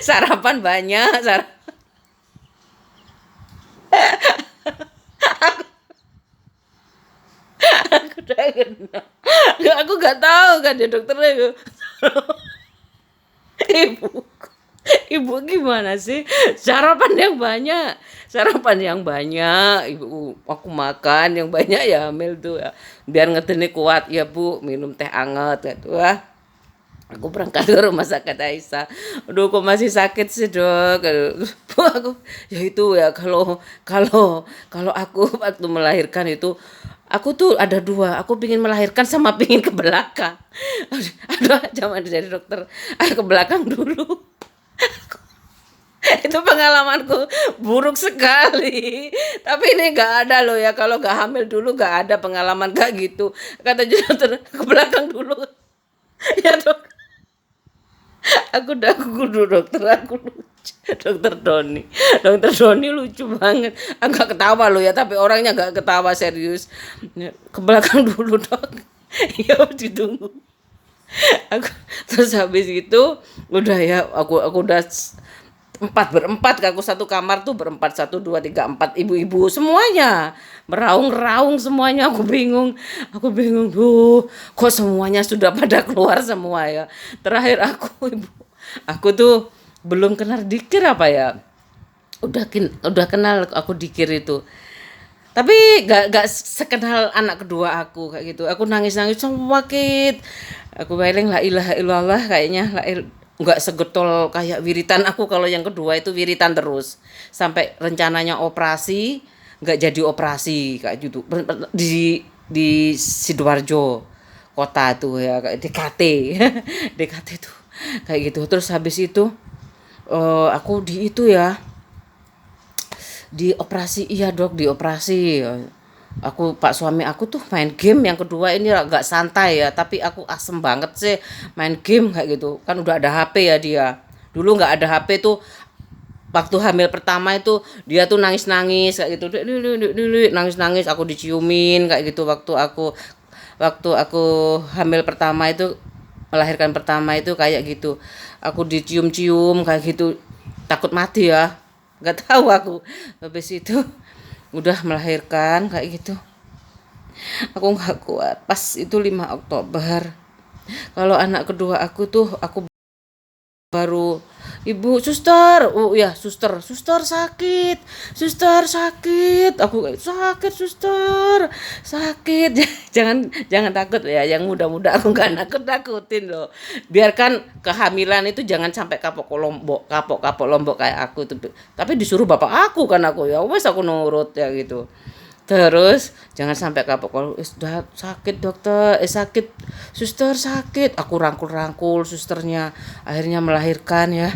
[SPEAKER 1] sarapan banyak aku udah kena aku nggak tahu kan ya dokternya ibu ibu gimana sih sarapan yang banyak ibu aku makan yang banyak ya hamil tuh ya biar ngedeni kuat ya bu minum teh anget gitu aku berangkat ke rumah sakit Aisyah aduh kok masih sakit sih dok aduh, aku ya itu ya kalau aku waktu melahirkan itu aku tuh ada dua aku pingin melahirkan sama pingin ke belakang aduh jangan jadi dokter ke belakang dulu itu pengalamanku buruk sekali tapi ini nggak ada loh ya kalau nggak hamil dulu nggak ada pengalaman kayak gitu kata dokter ke belakang dulu ya dok aku kudu aku lucu dokter Doni lucu banget agak ketawa loh ya tapi orangnya nggak ketawa serius ke belakang dulu dok ya ditunggu Aku terus habis itu udah ya aku udah berempat, aku satu kamar tuh berempat, satu dua tiga empat, ibu-ibu semuanya meraung-raung semuanya. Aku bingung tuh, kok semuanya sudah pada keluar semua ya. Terakhir aku tuh belum kenal dikir apa ya, udah kenal aku dikir itu, tapi gak sekenal anak kedua aku kayak gitu. Aku nangis-nangis sakit. Aku paling la ilaha illallah kayaknya nggak segetol kayak wiritan aku. Kalau yang kedua itu wiritan terus sampai rencananya operasi nggak jadi operasi kayak gitu di Sidoarjo kota tuh ya, kayak DKT. DKT tuh kayak gitu. Terus habis itu aku di itu ya, dioperasi, iya dok, dioperasi. Aku pak suami aku tuh main game yang kedua ini agak santai ya, tapi aku asem banget sih main game kayak gitu. Kan udah ada HP ya dia. Dulu nggak ada HP tuh, waktu hamil pertama itu dia tuh nangis-nangis kayak gitu. Nangis-nangis, aku diciumin kayak gitu waktu aku hamil pertama itu, melahirkan pertama itu kayak gitu. Aku dicium-cium kayak gitu, takut mati ya, nggak tahu aku. Habis itu udah melahirkan kayak gitu, aku nggak kuat pas itu 5 Oktober. Kalau anak kedua aku tuh aku baru, ibu suster, oh ya suster, suster sakit, aku kayak sakit suster, sakit. Jangan takut ya, yang muda-muda aku nggak nakut-nakutin loh. Biarkan kehamilan itu jangan sampai kapok lombok kayak aku tuh. Tapi disuruh bapak aku, kan aku ya wes aku nurut ya gitu. Terus jangan sampai kapok, kalau sudah sakit dokter, sakit suster, sakit. Aku rangkul-rangkul susternya, akhirnya melahirkan ya.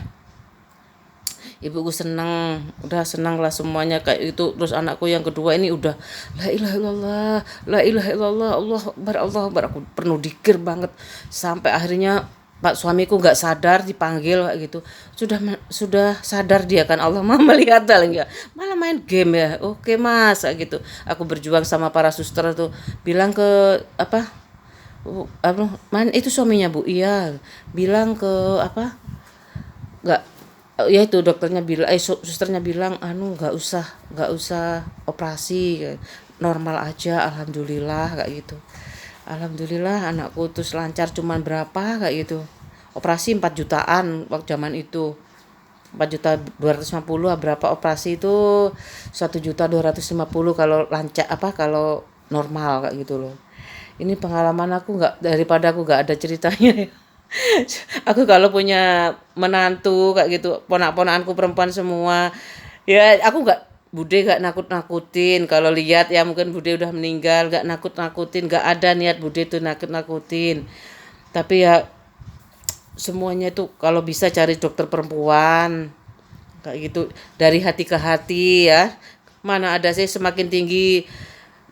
[SPEAKER 1] Ibuku senang, udah senang lah semuanya kayak itu. Terus anakku yang kedua ini udah la ilaha illallah, la ilaha illallah, Allah akbar. Aku penuh dikir banget sampai akhirnya Pak suamiku nggak sadar, dipanggil kayak gitu. Sudah sadar dia kan, Allah mah melihat paling ya. Malah main game ya. Oke Mas kayak gitu. Aku berjuang sama para suster tuh, bilang ke apa? Man itu suaminya Bu. Iya. Bilang ke apa? Nggak, ya itu dokternya bilang, susternya bilang anu nggak usah operasi, normal aja, alhamdulillah kayak gitu. Alhamdulillah anakku terus lancar, cuman berapa kayak gitu. Operasi 4 jutaan waktu zaman itu. 4.250.000 berapa operasi itu, 1.250.000 kalau lancar apa, kalau normal kayak gitu loh. Ini pengalaman aku, nggak, daripada aku nggak ada ceritanya ya. Aku kalau punya menantu kayak gitu, ponak-ponakanku perempuan semua, ya aku nggak, bude nggak nakut-nakutin. Kalau lihat ya mungkin bude udah meninggal, nggak nakut-nakutin, nggak ada niat bude tuh nakut-nakutin. Tapi ya semuanya itu kalau bisa cari dokter perempuan kayak gitu, dari hati ke hati ya. Mana ada sih semakin tinggi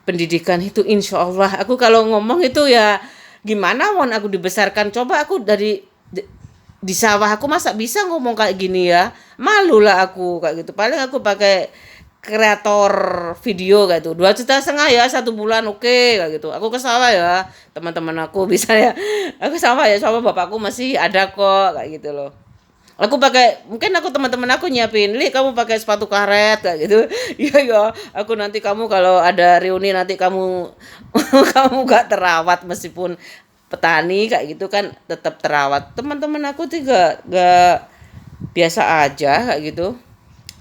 [SPEAKER 1] pendidikan itu, insya Allah. Aku kalau ngomong itu ya gimana, won aku dibesarkan, coba aku di sawah, aku masa bisa ngomong kayak gini ya, malu lah aku kayak gitu. Paling aku pakai kreator video kayak gitu, 2,5 juta ya 1 bulan, oke kayak gitu. Aku ke sawah ya, teman-teman aku bisa ya, aku sawah ya, sama bapakku masih ada kok kayak gitu loh. Aku pakai, mungkin aku teman-teman aku nyiapin, Li kamu pakai sepatu karet kayak gitu. Iya ya, aku nanti kamu kalau ada reuni nanti kamu kamu gak terawat, meskipun petani kayak gitu kan tetap terawat. Teman-teman aku juga gak, biasa aja kayak gitu.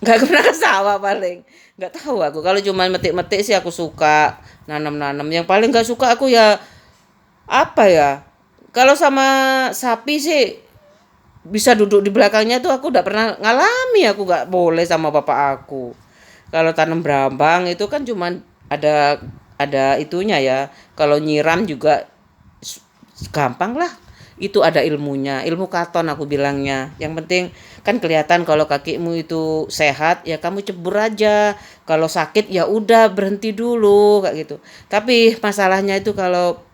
[SPEAKER 1] Gak pernah ke sawah paling. Gak tahu aku. Kalau cuma metik-metik sih aku suka, nanam-nanam. Yang paling gak suka aku ya apa ya? Kalau sama sapi sih bisa duduk di belakangnya tuh aku udah pernah ngalami, aku nggak boleh sama bapak aku. Kalau tanam brambang itu kan cuman ada itunya ya. Kalau nyiram juga gampang lah. Itu ada ilmunya, ilmu katon aku bilangnya. Yang penting kan kelihatan kalau kakimu itu sehat ya kamu cebur aja. Kalau sakit ya udah berhenti dulu kayak gitu. Tapi masalahnya itu kalau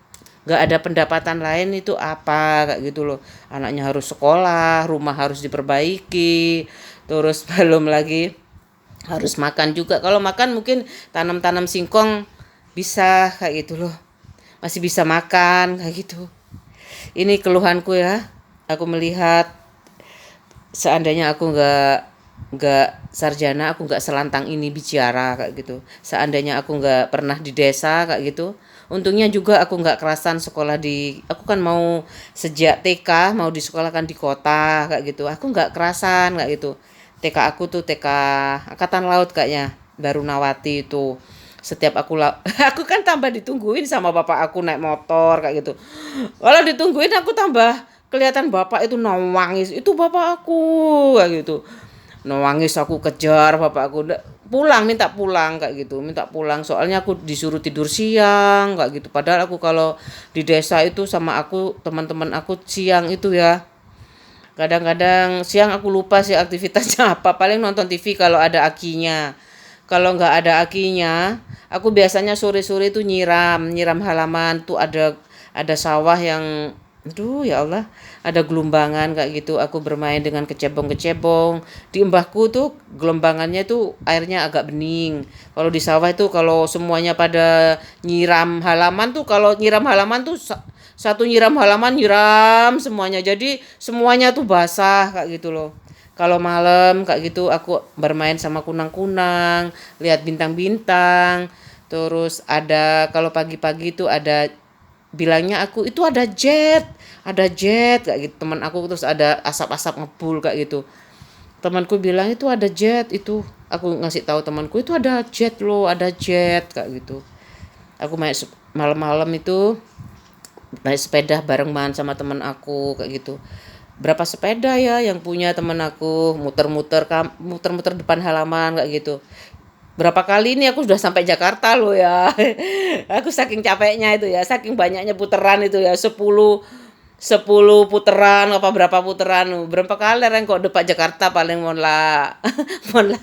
[SPEAKER 1] nggak ada pendapatan lain itu apa kayak gitu loh. Anaknya harus sekolah, rumah harus diperbaiki, terus belum lagi harus makan juga. Kalau makan mungkin tanam-tanam singkong bisa kayak gitu loh, masih bisa makan kayak gitu. Ini keluhanku ya. Aku melihat seandainya aku nggak sarjana, aku nggak selantang ini bicara kayak gitu. Seandainya aku nggak pernah di desa kayak gitu. Untungnya juga aku nggak kerasan sekolah aku kan mau sejak TK mau disekolahkan di kota kayak gitu. Aku nggak kerasan kayak gitu. TK aku tuh TK Angkatan Laut kayaknya, Baru Nawati itu. Setiap aku kan tambah ditungguin sama bapak aku naik motor kayak gitu. Kalau ditungguin aku tambah kelihatan bapak itu nangis. Itu bapak aku kayak gitu. Nangis, aku kejar bapak aku. Pulang, minta pulang kayak gitu. Minta pulang soalnya aku disuruh tidur siang kayak gitu. Padahal aku kalau di desa itu sama aku teman-teman aku siang itu ya. Kadang-kadang siang aku lupa sih aktivitasnya apa. Paling nonton TV kalau ada akinya. Kalau nggak ada akinya, aku biasanya sore-sore itu nyiram halaman tuh ada sawah yang, aduh ya Allah, ada gelumbangan kayak gitu. Aku bermain dengan kecebong-kecebong. Di embahku tuh gelombangannya tuh airnya agak bening. Kalau di sawah itu kalau semuanya pada nyiram halaman tuh, kalau nyiram halaman tuh satu nyiram halaman nyiram semuanya. Jadi semuanya tuh basah kayak gitu loh. Kalau malam kayak gitu aku bermain sama kunang-kunang, lihat bintang-bintang. Terus kalau pagi-pagi itu bilangnya aku itu ada jet kayak gitu teman aku, terus ada asap-asap ngebul kayak gitu. Temanku bilang itu ada jet itu. Aku ngasih tahu temanku itu ada jet loh, ada jet kayak gitu. Aku main malam-malam itu naik sepeda barengan sama teman aku kayak gitu. Berapa sepeda ya yang punya teman aku, muter-muter depan halaman kayak gitu. Berapa kali ini aku sudah sampai Jakarta loh ya. Aku saking capeknya itu ya, saking banyaknya puteran itu ya, 10 puteran apa berapa puteran. Berapa kali orang kok depan Jakarta paling mon lah. Mon lah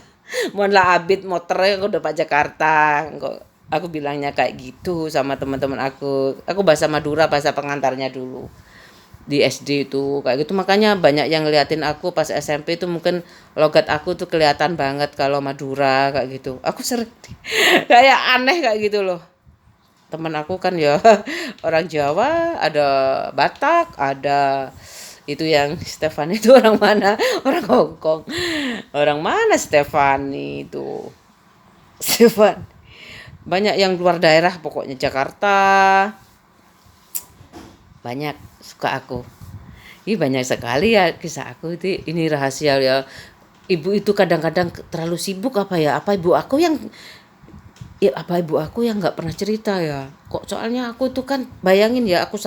[SPEAKER 1] mon lah abit motornya kok depan Jakarta. Kok aku bilangnya kayak gitu sama teman-teman aku. Aku bahasa Madura, bahasa pengantarnya dulu di SD itu kayak gitu. Makanya banyak yang ngeliatin aku pas SMP itu, mungkin logat aku tuh kelihatan banget kalau Madura kayak gitu. Aku sering kayak aneh kayak gitu loh. Temen aku kan ya orang Jawa, ada Batak, ada itu yang Stefan itu orang mana? Orang Hongkong. Orang mana Stefan itu? Stefan. Banyak yang luar daerah pokoknya, Jakarta. Banyak suka aku. Ih, banyak sekali ya kisah aku itu. Ini rahasia ya. Ibu itu kadang-kadang terlalu sibuk apa ya? Apa ibu aku yang nggak pernah cerita ya? Kok soalnya aku tuh kan bayangin ya, aku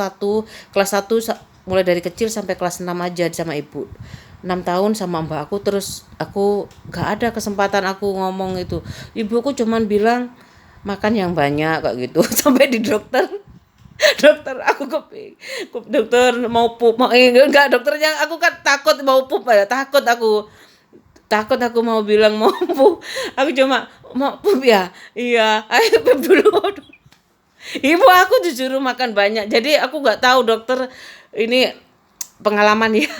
[SPEAKER 1] kelas satu mulai dari kecil sampai kelas 6 aja sama ibu. 6 tahun sama mbak aku, terus aku nggak ada kesempatan aku ngomong itu. Ibuku cuman bilang makan yang banyak kayak gitu. Sampai di dokter, aku dokter mau pup, enggak, dokternya aku kan takut mau pup ya, takut aku mau bilang mau pup. Aku cuma mau pup ya, iya ayo pup dulu. Ibu aku disuruh makan banyak, jadi aku nggak tahu dokter ini pengalaman ya.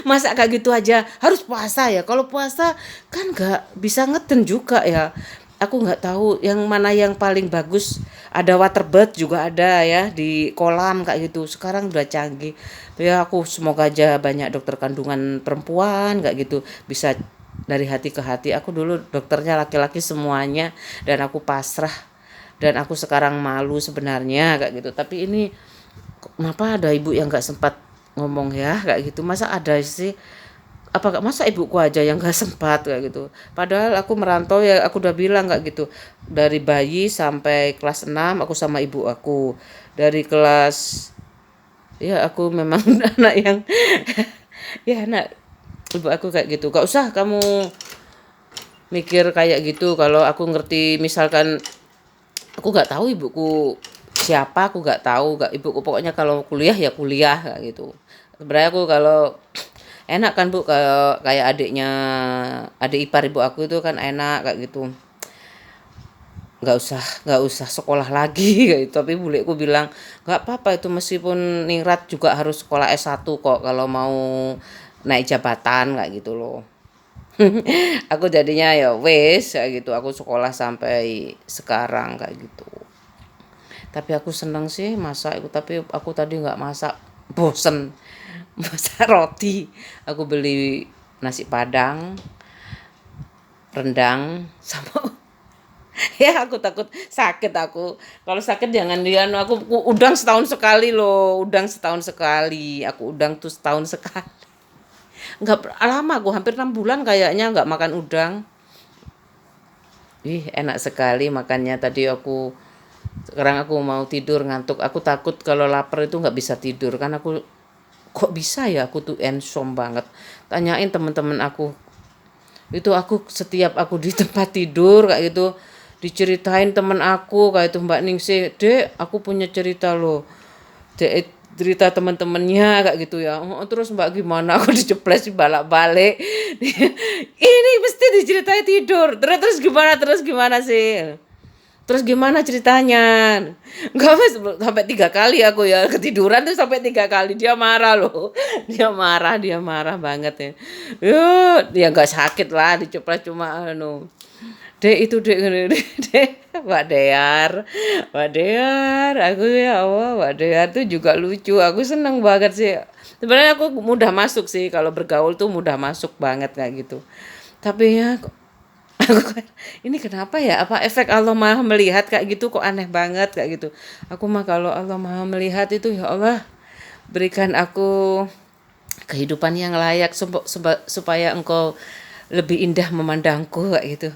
[SPEAKER 1] Masa kayak gitu aja harus puasa ya? Kalau puasa kan nggak bisa ngeden juga ya. Aku nggak tahu yang mana yang paling bagus. Ada waterbird juga ada ya di kolam kayak gitu. Sekarang udah canggih. Ya aku semoga aja banyak dokter kandungan perempuan kayak gitu, bisa dari hati ke hati. Aku dulu dokternya laki-laki semuanya dan aku pasrah, dan aku sekarang malu sebenarnya kayak gitu. Tapi ini kenapa ada ibu yang nggak sempat ngomong ya kayak gitu? Masa ada sih, apa masa ibuku aja yang nggak sempat kayak gitu? Padahal aku merantau ya, aku udah bilang kayak gitu, dari bayi sampai kelas 6 aku sama ibu aku. Dari kelas, ya aku memang anak yang ya anak ibu aku kayak gitu. Gak usah kamu mikir kayak gitu. Kalau aku ngerti, misalkan aku nggak tahu ibuku siapa, aku nggak tahu, nggak, ibuku pokoknya kalau kuliah ya kuliah kayak gitu. Sebenarnya aku kalau enak kan bu, kalau kayak adik ipar ibu aku itu kan enak kayak gitu, nggak usah sekolah lagi kayak gitu. Tapi buleku bilang nggak apa-apa itu, meskipun ningrat juga harus sekolah S1 kok kalau mau naik jabatan kayak gitu loh. Aku jadinya ya wes kayak gitu, aku sekolah sampai sekarang kayak gitu. Tapi aku seneng sih masak itu, tapi aku tadi nggak masak bosen masak roti. Aku beli nasi padang, rendang, sama ya aku takut sakit aku. Kalau sakit jangan dia, aku udang setahun sekali loh, udang setahun sekali. Aku udang tuh setahun sekali. Nggak lama, aku hampir 6 bulan kayaknya nggak makan udang. Ih, enak sekali makannya. Tadi sekarang aku mau tidur ngantuk. Aku takut kalau lapar itu nggak bisa tidur kan aku. Kok bisa ya aku tuh ensom banget. Tanyain teman-teman aku. Itu aku setiap aku di tempat tidur kayak gitu diceritain temen aku kayak itu Mbak Ningsih, "Dek, aku punya cerita loh." Dek, cerita teman-temannya kayak gitu ya. "Oh, terus Mbak gimana?" Aku diceples balak-balik. Ini mesti diceritain tidur. Terus gimana sih? Terus gimana ceritanya? Enggak mas, sampai 3 kali aku ya ketiduran tuh sampai 3 kali dia marah loh, dia marah banget ya. Ya nggak sakit lah, diceplas cuma anu. Dek itu dek, dek, Pak Dear, aku ya Allah, Pak Dear tuh juga lucu, aku seneng banget sih. Sebenarnya aku mudah masuk sih, kalau bergaul tuh mudah masuk banget kayak gitu. Tapi ya aku ini kenapa ya? Apa efek Allah Maha melihat kayak gitu kok aneh banget kayak gitu. Aku mah kalau Allah Maha melihat itu ya Allah berikan aku kehidupan yang layak supaya engkau lebih indah memandangku kayak gitu.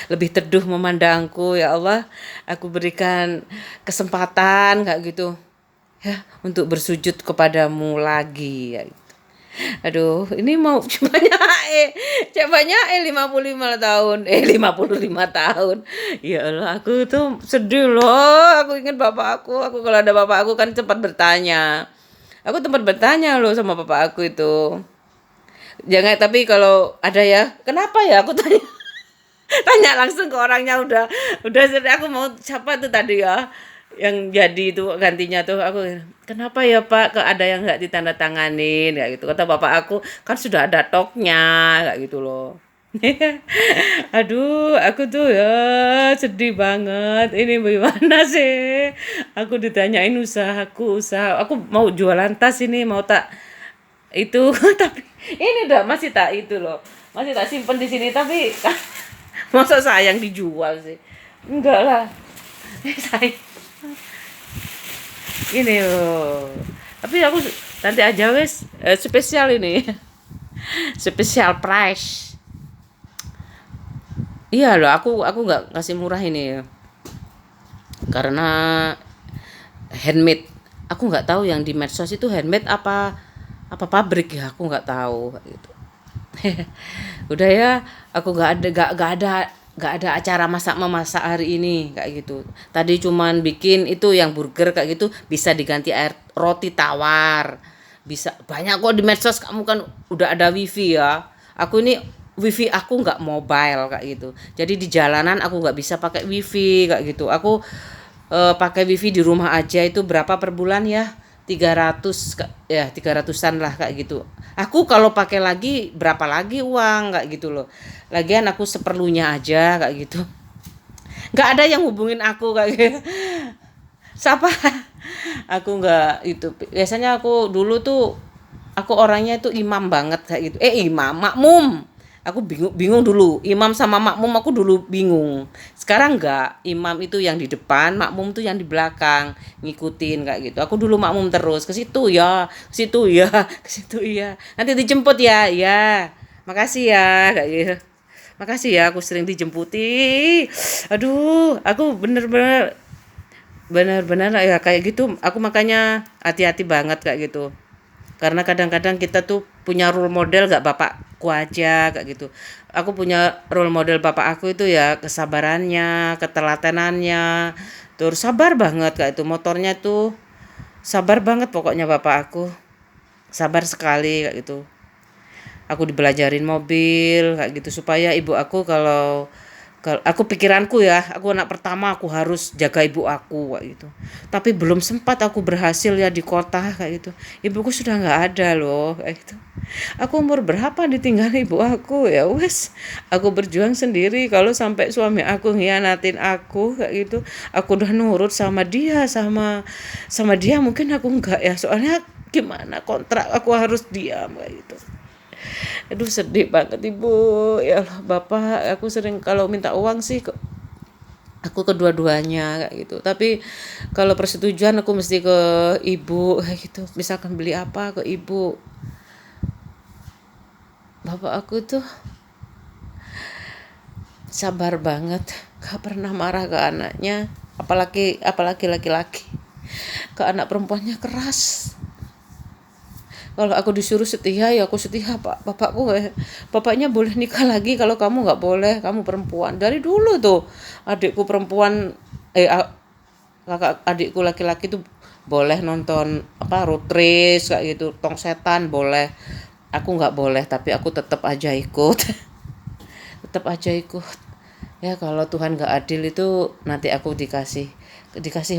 [SPEAKER 1] Lebih teduh memandangku ya Allah. Aku berikan kesempatan kayak gitu. Ya, untuk bersujud kepadamu lagi ya. Aduh, ini mau cobanya 55 tahun. 55 tahun. Ya Allah, aku tuh sedih loh. Aku ingat bapak aku. Aku kalau ada bapak aku kan sempat bertanya. Aku tempat bertanya loh sama bapak aku itu. Jangan, tapi kalau ada ya, kenapa ya aku tanya. Tanya langsung ke orangnya udah sedih. Aku mau siapa tuh tadi ya yang jadi itu gantinya tuh aku, kenapa ya Pak kok ada yang nggak ditandatanganin kayak gitu, kata bapak aku kan sudah ada toknya kayak gitu loh. Aduh aku tuh ya sedih banget, ini bagaimana sih, aku ditanyain usaha aku mau jualan tas ini mau tak itu tapi ini udah masih tak itu loh, masih tak simpen di sini tapi masa sayang dijual sih, enggak lah. Saya ini loh, tapi aku nanti aja wes spesial ini. Spesial price. Iya loh, aku nggak kasih murah ini karena handmade. Aku nggak tahu yang di medsos itu handmade apa pabrik ya, aku nggak tahu gitu. Udah ya, aku nggak ada acara memasak hari ini kayak gitu. Tadi cuman bikin itu yang burger kayak gitu, bisa diganti air roti tawar. Bisa banyak kok di medsos, kamu kan udah ada wifi ya. Aku ini wifi aku nggak mobile kayak gitu. Jadi di jalanan aku nggak bisa pakai wifi kayak gitu. Aku pakai wifi di rumah aja itu berapa per bulan ya? 300 ya, 300-an lah kayak gitu. Aku kalau pakai lagi berapa lagi uang kayak gitu loh. Lagian aku seperlunya aja kayak gitu. Nggak ada yang hubungin aku kayak gitu. Siapa? Aku nggak itu. Biasanya aku dulu tuh aku orangnya itu imam banget kayak gitu. Imam, makmum. Aku bingung dulu. Imam sama makmum aku dulu bingung. Sekarang enggak. Imam itu yang di depan, makmum tuh yang di belakang, ngikutin kayak gitu. Aku dulu makmum terus, ke situ ya, ke situ ya, ke situ ya. Nanti dijemput ya. Ya. Makasih ya kayak gitu. Makasih ya, aku sering dijemputi. Aduh, aku bener-bener ya kayak gitu. Aku makanya hati-hati banget kayak gitu. Karena kadang-kadang kita tuh punya role model gak bapakku aja kayak gitu. Aku punya role model bapak aku itu ya kesabarannya, ketelatenannya. Terus sabar banget kayak itu, motornya tuh sabar banget pokoknya bapak aku. Sabar sekali kayak gitu. Aku dibelajarin mobil kayak gitu supaya ibu aku kalau aku pikiranku ya, aku anak pertama aku harus jaga ibu aku kayak gitu. Tapi belum sempat aku berhasil ya di kota kayak gitu. Ibuku sudah nggak ada loh kayak gitu. Aku umur berapa ditinggal ibu aku ya wes. Aku berjuang sendiri, kalau sampai suami aku ngianatin aku kayak gitu, aku udah nurut sama dia mungkin aku enggak ya. Soalnya gimana kontrak aku harus diam kayak gitu. Aduh sedih banget ibu, ya Allah bapak, aku sering kalau minta uang sih aku kedua-duanya kayak gitu, tapi kalau persetujuan aku mesti ke ibu kayak gitu, misalkan beli apa ke ibu. Bapak aku tuh sabar banget, gak pernah marah ke anaknya, apalagi laki-laki. Ke anak perempuannya keras. Kalau aku disuruh setia ya aku setia pak. Bapaknya boleh nikah lagi, kalau kamu nggak boleh, kamu perempuan. Dari dulu tuh adikku perempuan, kakak adikku laki-laki tuh boleh nonton road race kayak gitu, tong setan boleh. Aku nggak boleh, tapi aku tetap aja ikut. Tetap aja ikut. Ya kalau Tuhan nggak adil itu nanti aku dikasih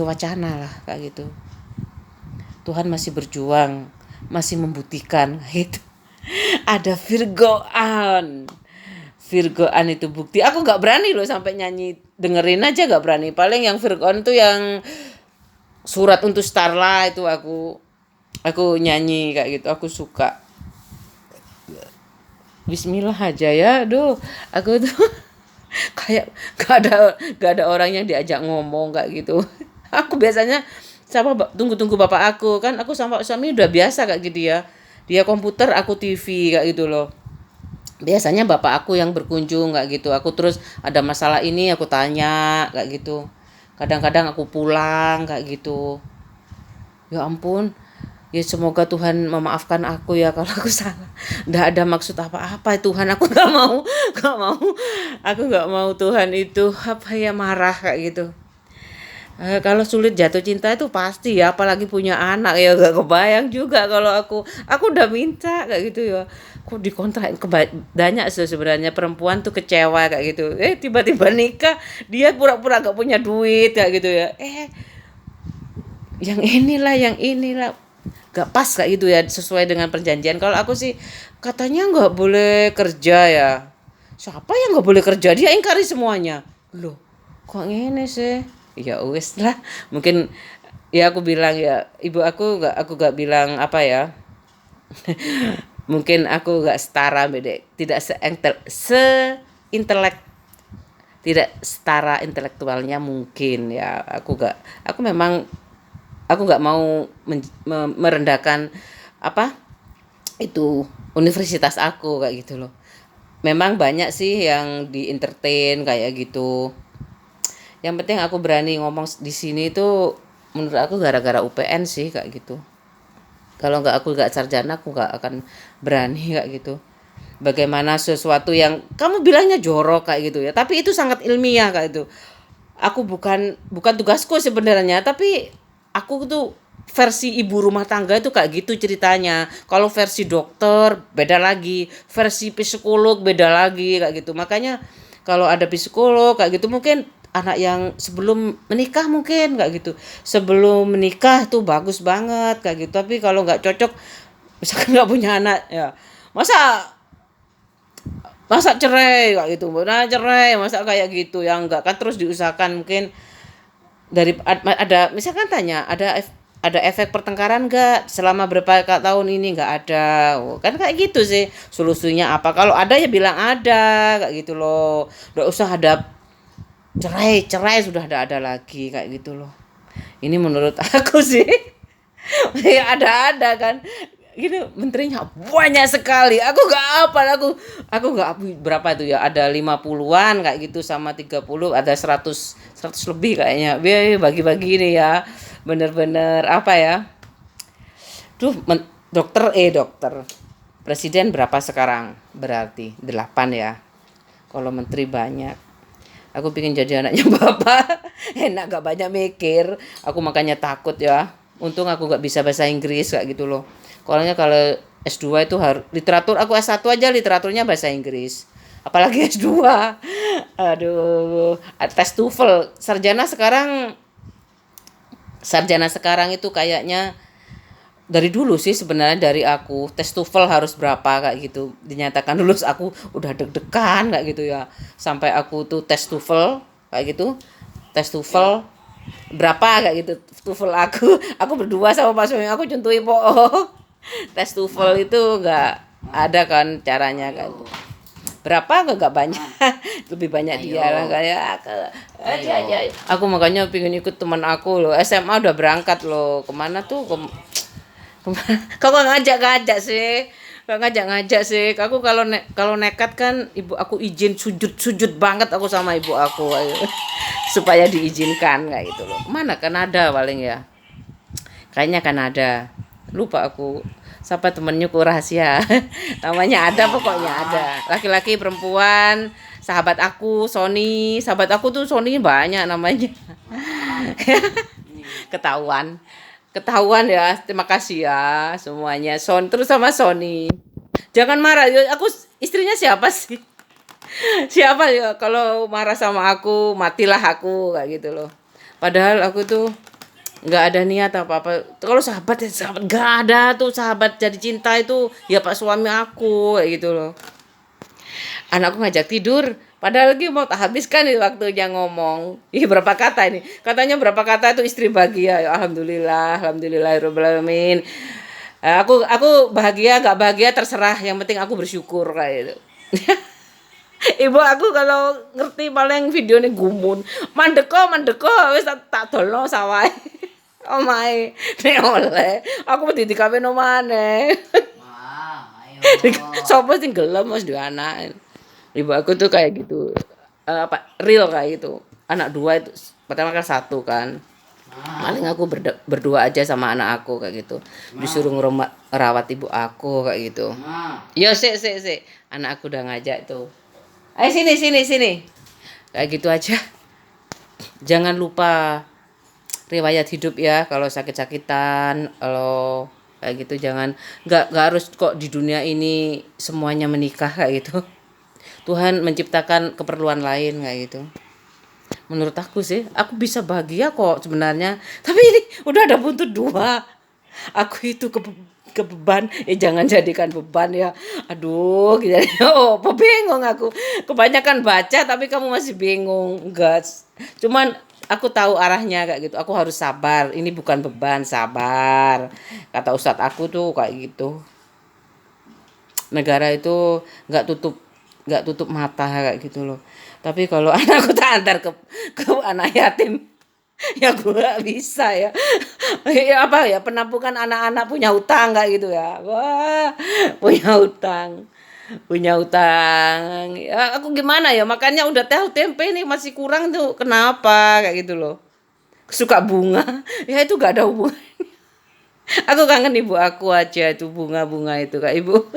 [SPEAKER 1] wacana lah kayak gitu. Tuhan masih berjuang, masih membuktikan gitu. Ada Virgoan itu bukti. Aku nggak berani loh sampai nyanyi, dengerin aja nggak berani. Paling yang Virgoan tuh yang surat untuk Starla itu aku nyanyi kayak gitu. Aku suka. Bismillah aja ya. Aduh, aku tuh kayak gak ada orang yang diajak ngomong kayak gitu. Aku biasanya tunggu bapak aku, kan aku sama suami udah biasa kayak gitu ya. Dia komputer, aku TV kayak gitu loh. Biasanya bapak aku yang berkunjung kayak gitu. Aku terus ada masalah ini aku tanya kayak gitu. Kadang-kadang aku pulang kayak gitu. Ya ampun. Ya semoga Tuhan memaafkan aku ya kalau aku salah. Nggak ada maksud apa-apa Tuhan, aku nggak mau, aku nggak mau Tuhan itu marah kayak gitu. Kalau sulit jatuh cinta itu pasti ya, apalagi punya anak ya gak kebayang juga kalau aku udah minta kayak gitu ya. Kok dikontrak banyak sebenarnya perempuan tuh kecewa kayak gitu. Tiba-tiba nikah, dia pura-pura gak punya duit kayak gitu ya. Yang inilah gak pas kayak gitu ya, sesuai dengan perjanjian. Kalau aku sih katanya nggak boleh kerja ya. Siapa yang nggak boleh kerja? Dia ingkari semuanya. Loh, kok ngene sih? Ya wes lah, mungkin ya aku bilang ya ibu aku nggak bilang apa ya. Mungkin aku nggak setara beda, tidak intelek tidak setara intelektualnya mungkin ya. Aku memang aku nggak mau merendahkan itu universitas aku kayak gitu loh. Memang banyak sih yang di entertain kayak gitu. Yang penting aku berani ngomong di sini tuh menurut aku gara-gara UPN sih kayak gitu. Kalau aku nggak sarjana aku nggak akan berani kayak gitu. Bagaimana sesuatu yang kamu bilangnya jorok kayak gitu ya, tapi itu sangat ilmiah kayak itu. Aku bukan tugasku sebenarnya, tapi aku tuh versi ibu rumah tangga itu kayak gitu ceritanya. Kalau versi dokter beda lagi, versi psikolog beda lagi kayak gitu. Makanya kalau ada psikolog kayak gitu mungkin anak yang sebelum menikah mungkin kayak gitu. Sebelum menikah tuh bagus banget kayak gitu. Tapi kalau nggak cocok, misalkan nggak punya anak ya, masa cerai kayak gitu. Cerai masa kayak gitu ya, enggak kan, terus diusahakan mungkin ada misalkan tanya ada efek pertengkaran enggak selama berapa tahun ini, enggak ada. Kan kayak gitu sih solusinya apa, kalau ada ya bilang ada kayak gitu loh. Enggak usah ada cerai sudah ada lagi kayak gitu loh. Ini menurut aku sih. Ya ada kan gitu, menterinya banyak sekali. Aku nggak apa, aku nggak berapa itu ya, ada 50-an kayak gitu sama 30, ada 100 lebih kayaknya. Bagi-bagi ini ya. Bener-bener apa ya? Dokter presiden berapa sekarang? Berarti 8 ya. Kalau menteri banyak. Aku pengen jadi anaknya bapak. Enak gak banyak mikir. Aku makanya takut ya. Untung aku gak bisa bahasa Inggris kayak gitu loh. Kalau S2 itu harus literatur, aku S1 aja literaturnya bahasa Inggris. Apalagi S2. Aduh, tes TOEFL. Sarjana sekarang itu kayaknya dari dulu sih sebenarnya, dari aku tes TOEFL harus berapa kayak gitu, dinyatakan lulus aku udah deg-degan kayak gitu ya. Sampai aku tuh tes TOEFL kayak gitu, tes TOEFL berapa kayak gitu TOEFL aku berdua sama Pak suami aku contohin po tes TOEFL itu nggak ada kan caranya kan berapa nggak banyak lebih banyak dia lah kayak aku makanya pengen ikut teman aku loh SMA udah berangkat loh kemana tuh kau nggak ngajak sih nggak ngajak sih aku kalau nekat kan ibu aku izin sujud banget aku sama ibu aku ayo. Supaya diizinkan kayak gitu loh mana Kanada paling ya kayaknya Kanada lupa aku siapa temennya ku rahasia namanya ada pokoknya ada laki-laki perempuan sahabat aku Sony sahabat aku tuh Sony banyak namanya ketahuan ketahuan ya terima kasih ya semuanya terus sama Sony jangan marah ya aku istrinya siapa sih siapa ya kalau marah sama aku matilah aku kayak gitu loh padahal aku tuh nggak ada niat apa kalau sahabat ya sahabat nggak ada tuh sahabat jadi cinta itu ya pak suami aku kayak gitu loh anakku ngajak tidur padahal lagi mau tak habiskan nih waktunya ngomong berapa kata ini katanya berapa kata itu istri bahagia ya alhamdulillahirabbil alamin aku bahagia nggak bahagia terserah yang penting aku bersyukur kayak gitu ibu aku kalau ngerti paling video ini gumun mandeko wis tak dolno sawah omahe nek oleh aku mesti dikawin omane ayo sapa sing gelem wis duwe anak ibu aku tuh kayak gitu real kayak gitu anak dua itu pertama kan satu kan paling aku berdua aja sama anak aku kayak gitu disuruh ngerawat ibu aku kayak gitu yo sik anak aku udah ngajak tuh ayo sini kayak gitu aja jangan lupa riwayat hidup ya kalau sakit-sakitan kalau kayak gitu jangan nggak harus kok di dunia ini semuanya menikah kayak gitu Tuhan menciptakan keperluan lain kayak gitu menurut aku sih aku bisa bahagia kok sebenarnya tapi ini udah ada buntut dua aku itu kebeban jangan jadikan beban ya aduh gitu bingung aku kebanyakan baca tapi kamu masih bingung enggak cuman aku tahu arahnya kayak gitu aku harus sabar ini bukan beban sabar kata ustadz aku tuh kayak gitu negara itu nggak tutup mata kayak gitu loh tapi kalau anakku tak antar ke anak yatim ya gue gak bisa ya apa ya penampungan anak-anak punya utang kayak gitu ya wah punya utang ya aku gimana ya makanya udah tahu tempe nih masih kurang tuh kenapa kayak gitu loh suka bunga ya itu gak ada hubungan aku kangen ibu aku aja itu bunga itu kak ibu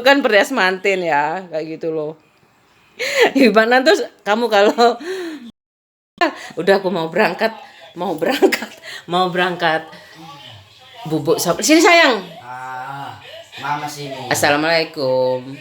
[SPEAKER 1] kan perias mantin ya kayak gitu loh gimana tuh kamu kalau udah aku mau berangkat bubuk sini sayang
[SPEAKER 2] Mama sini.
[SPEAKER 1] Assalamualaikum.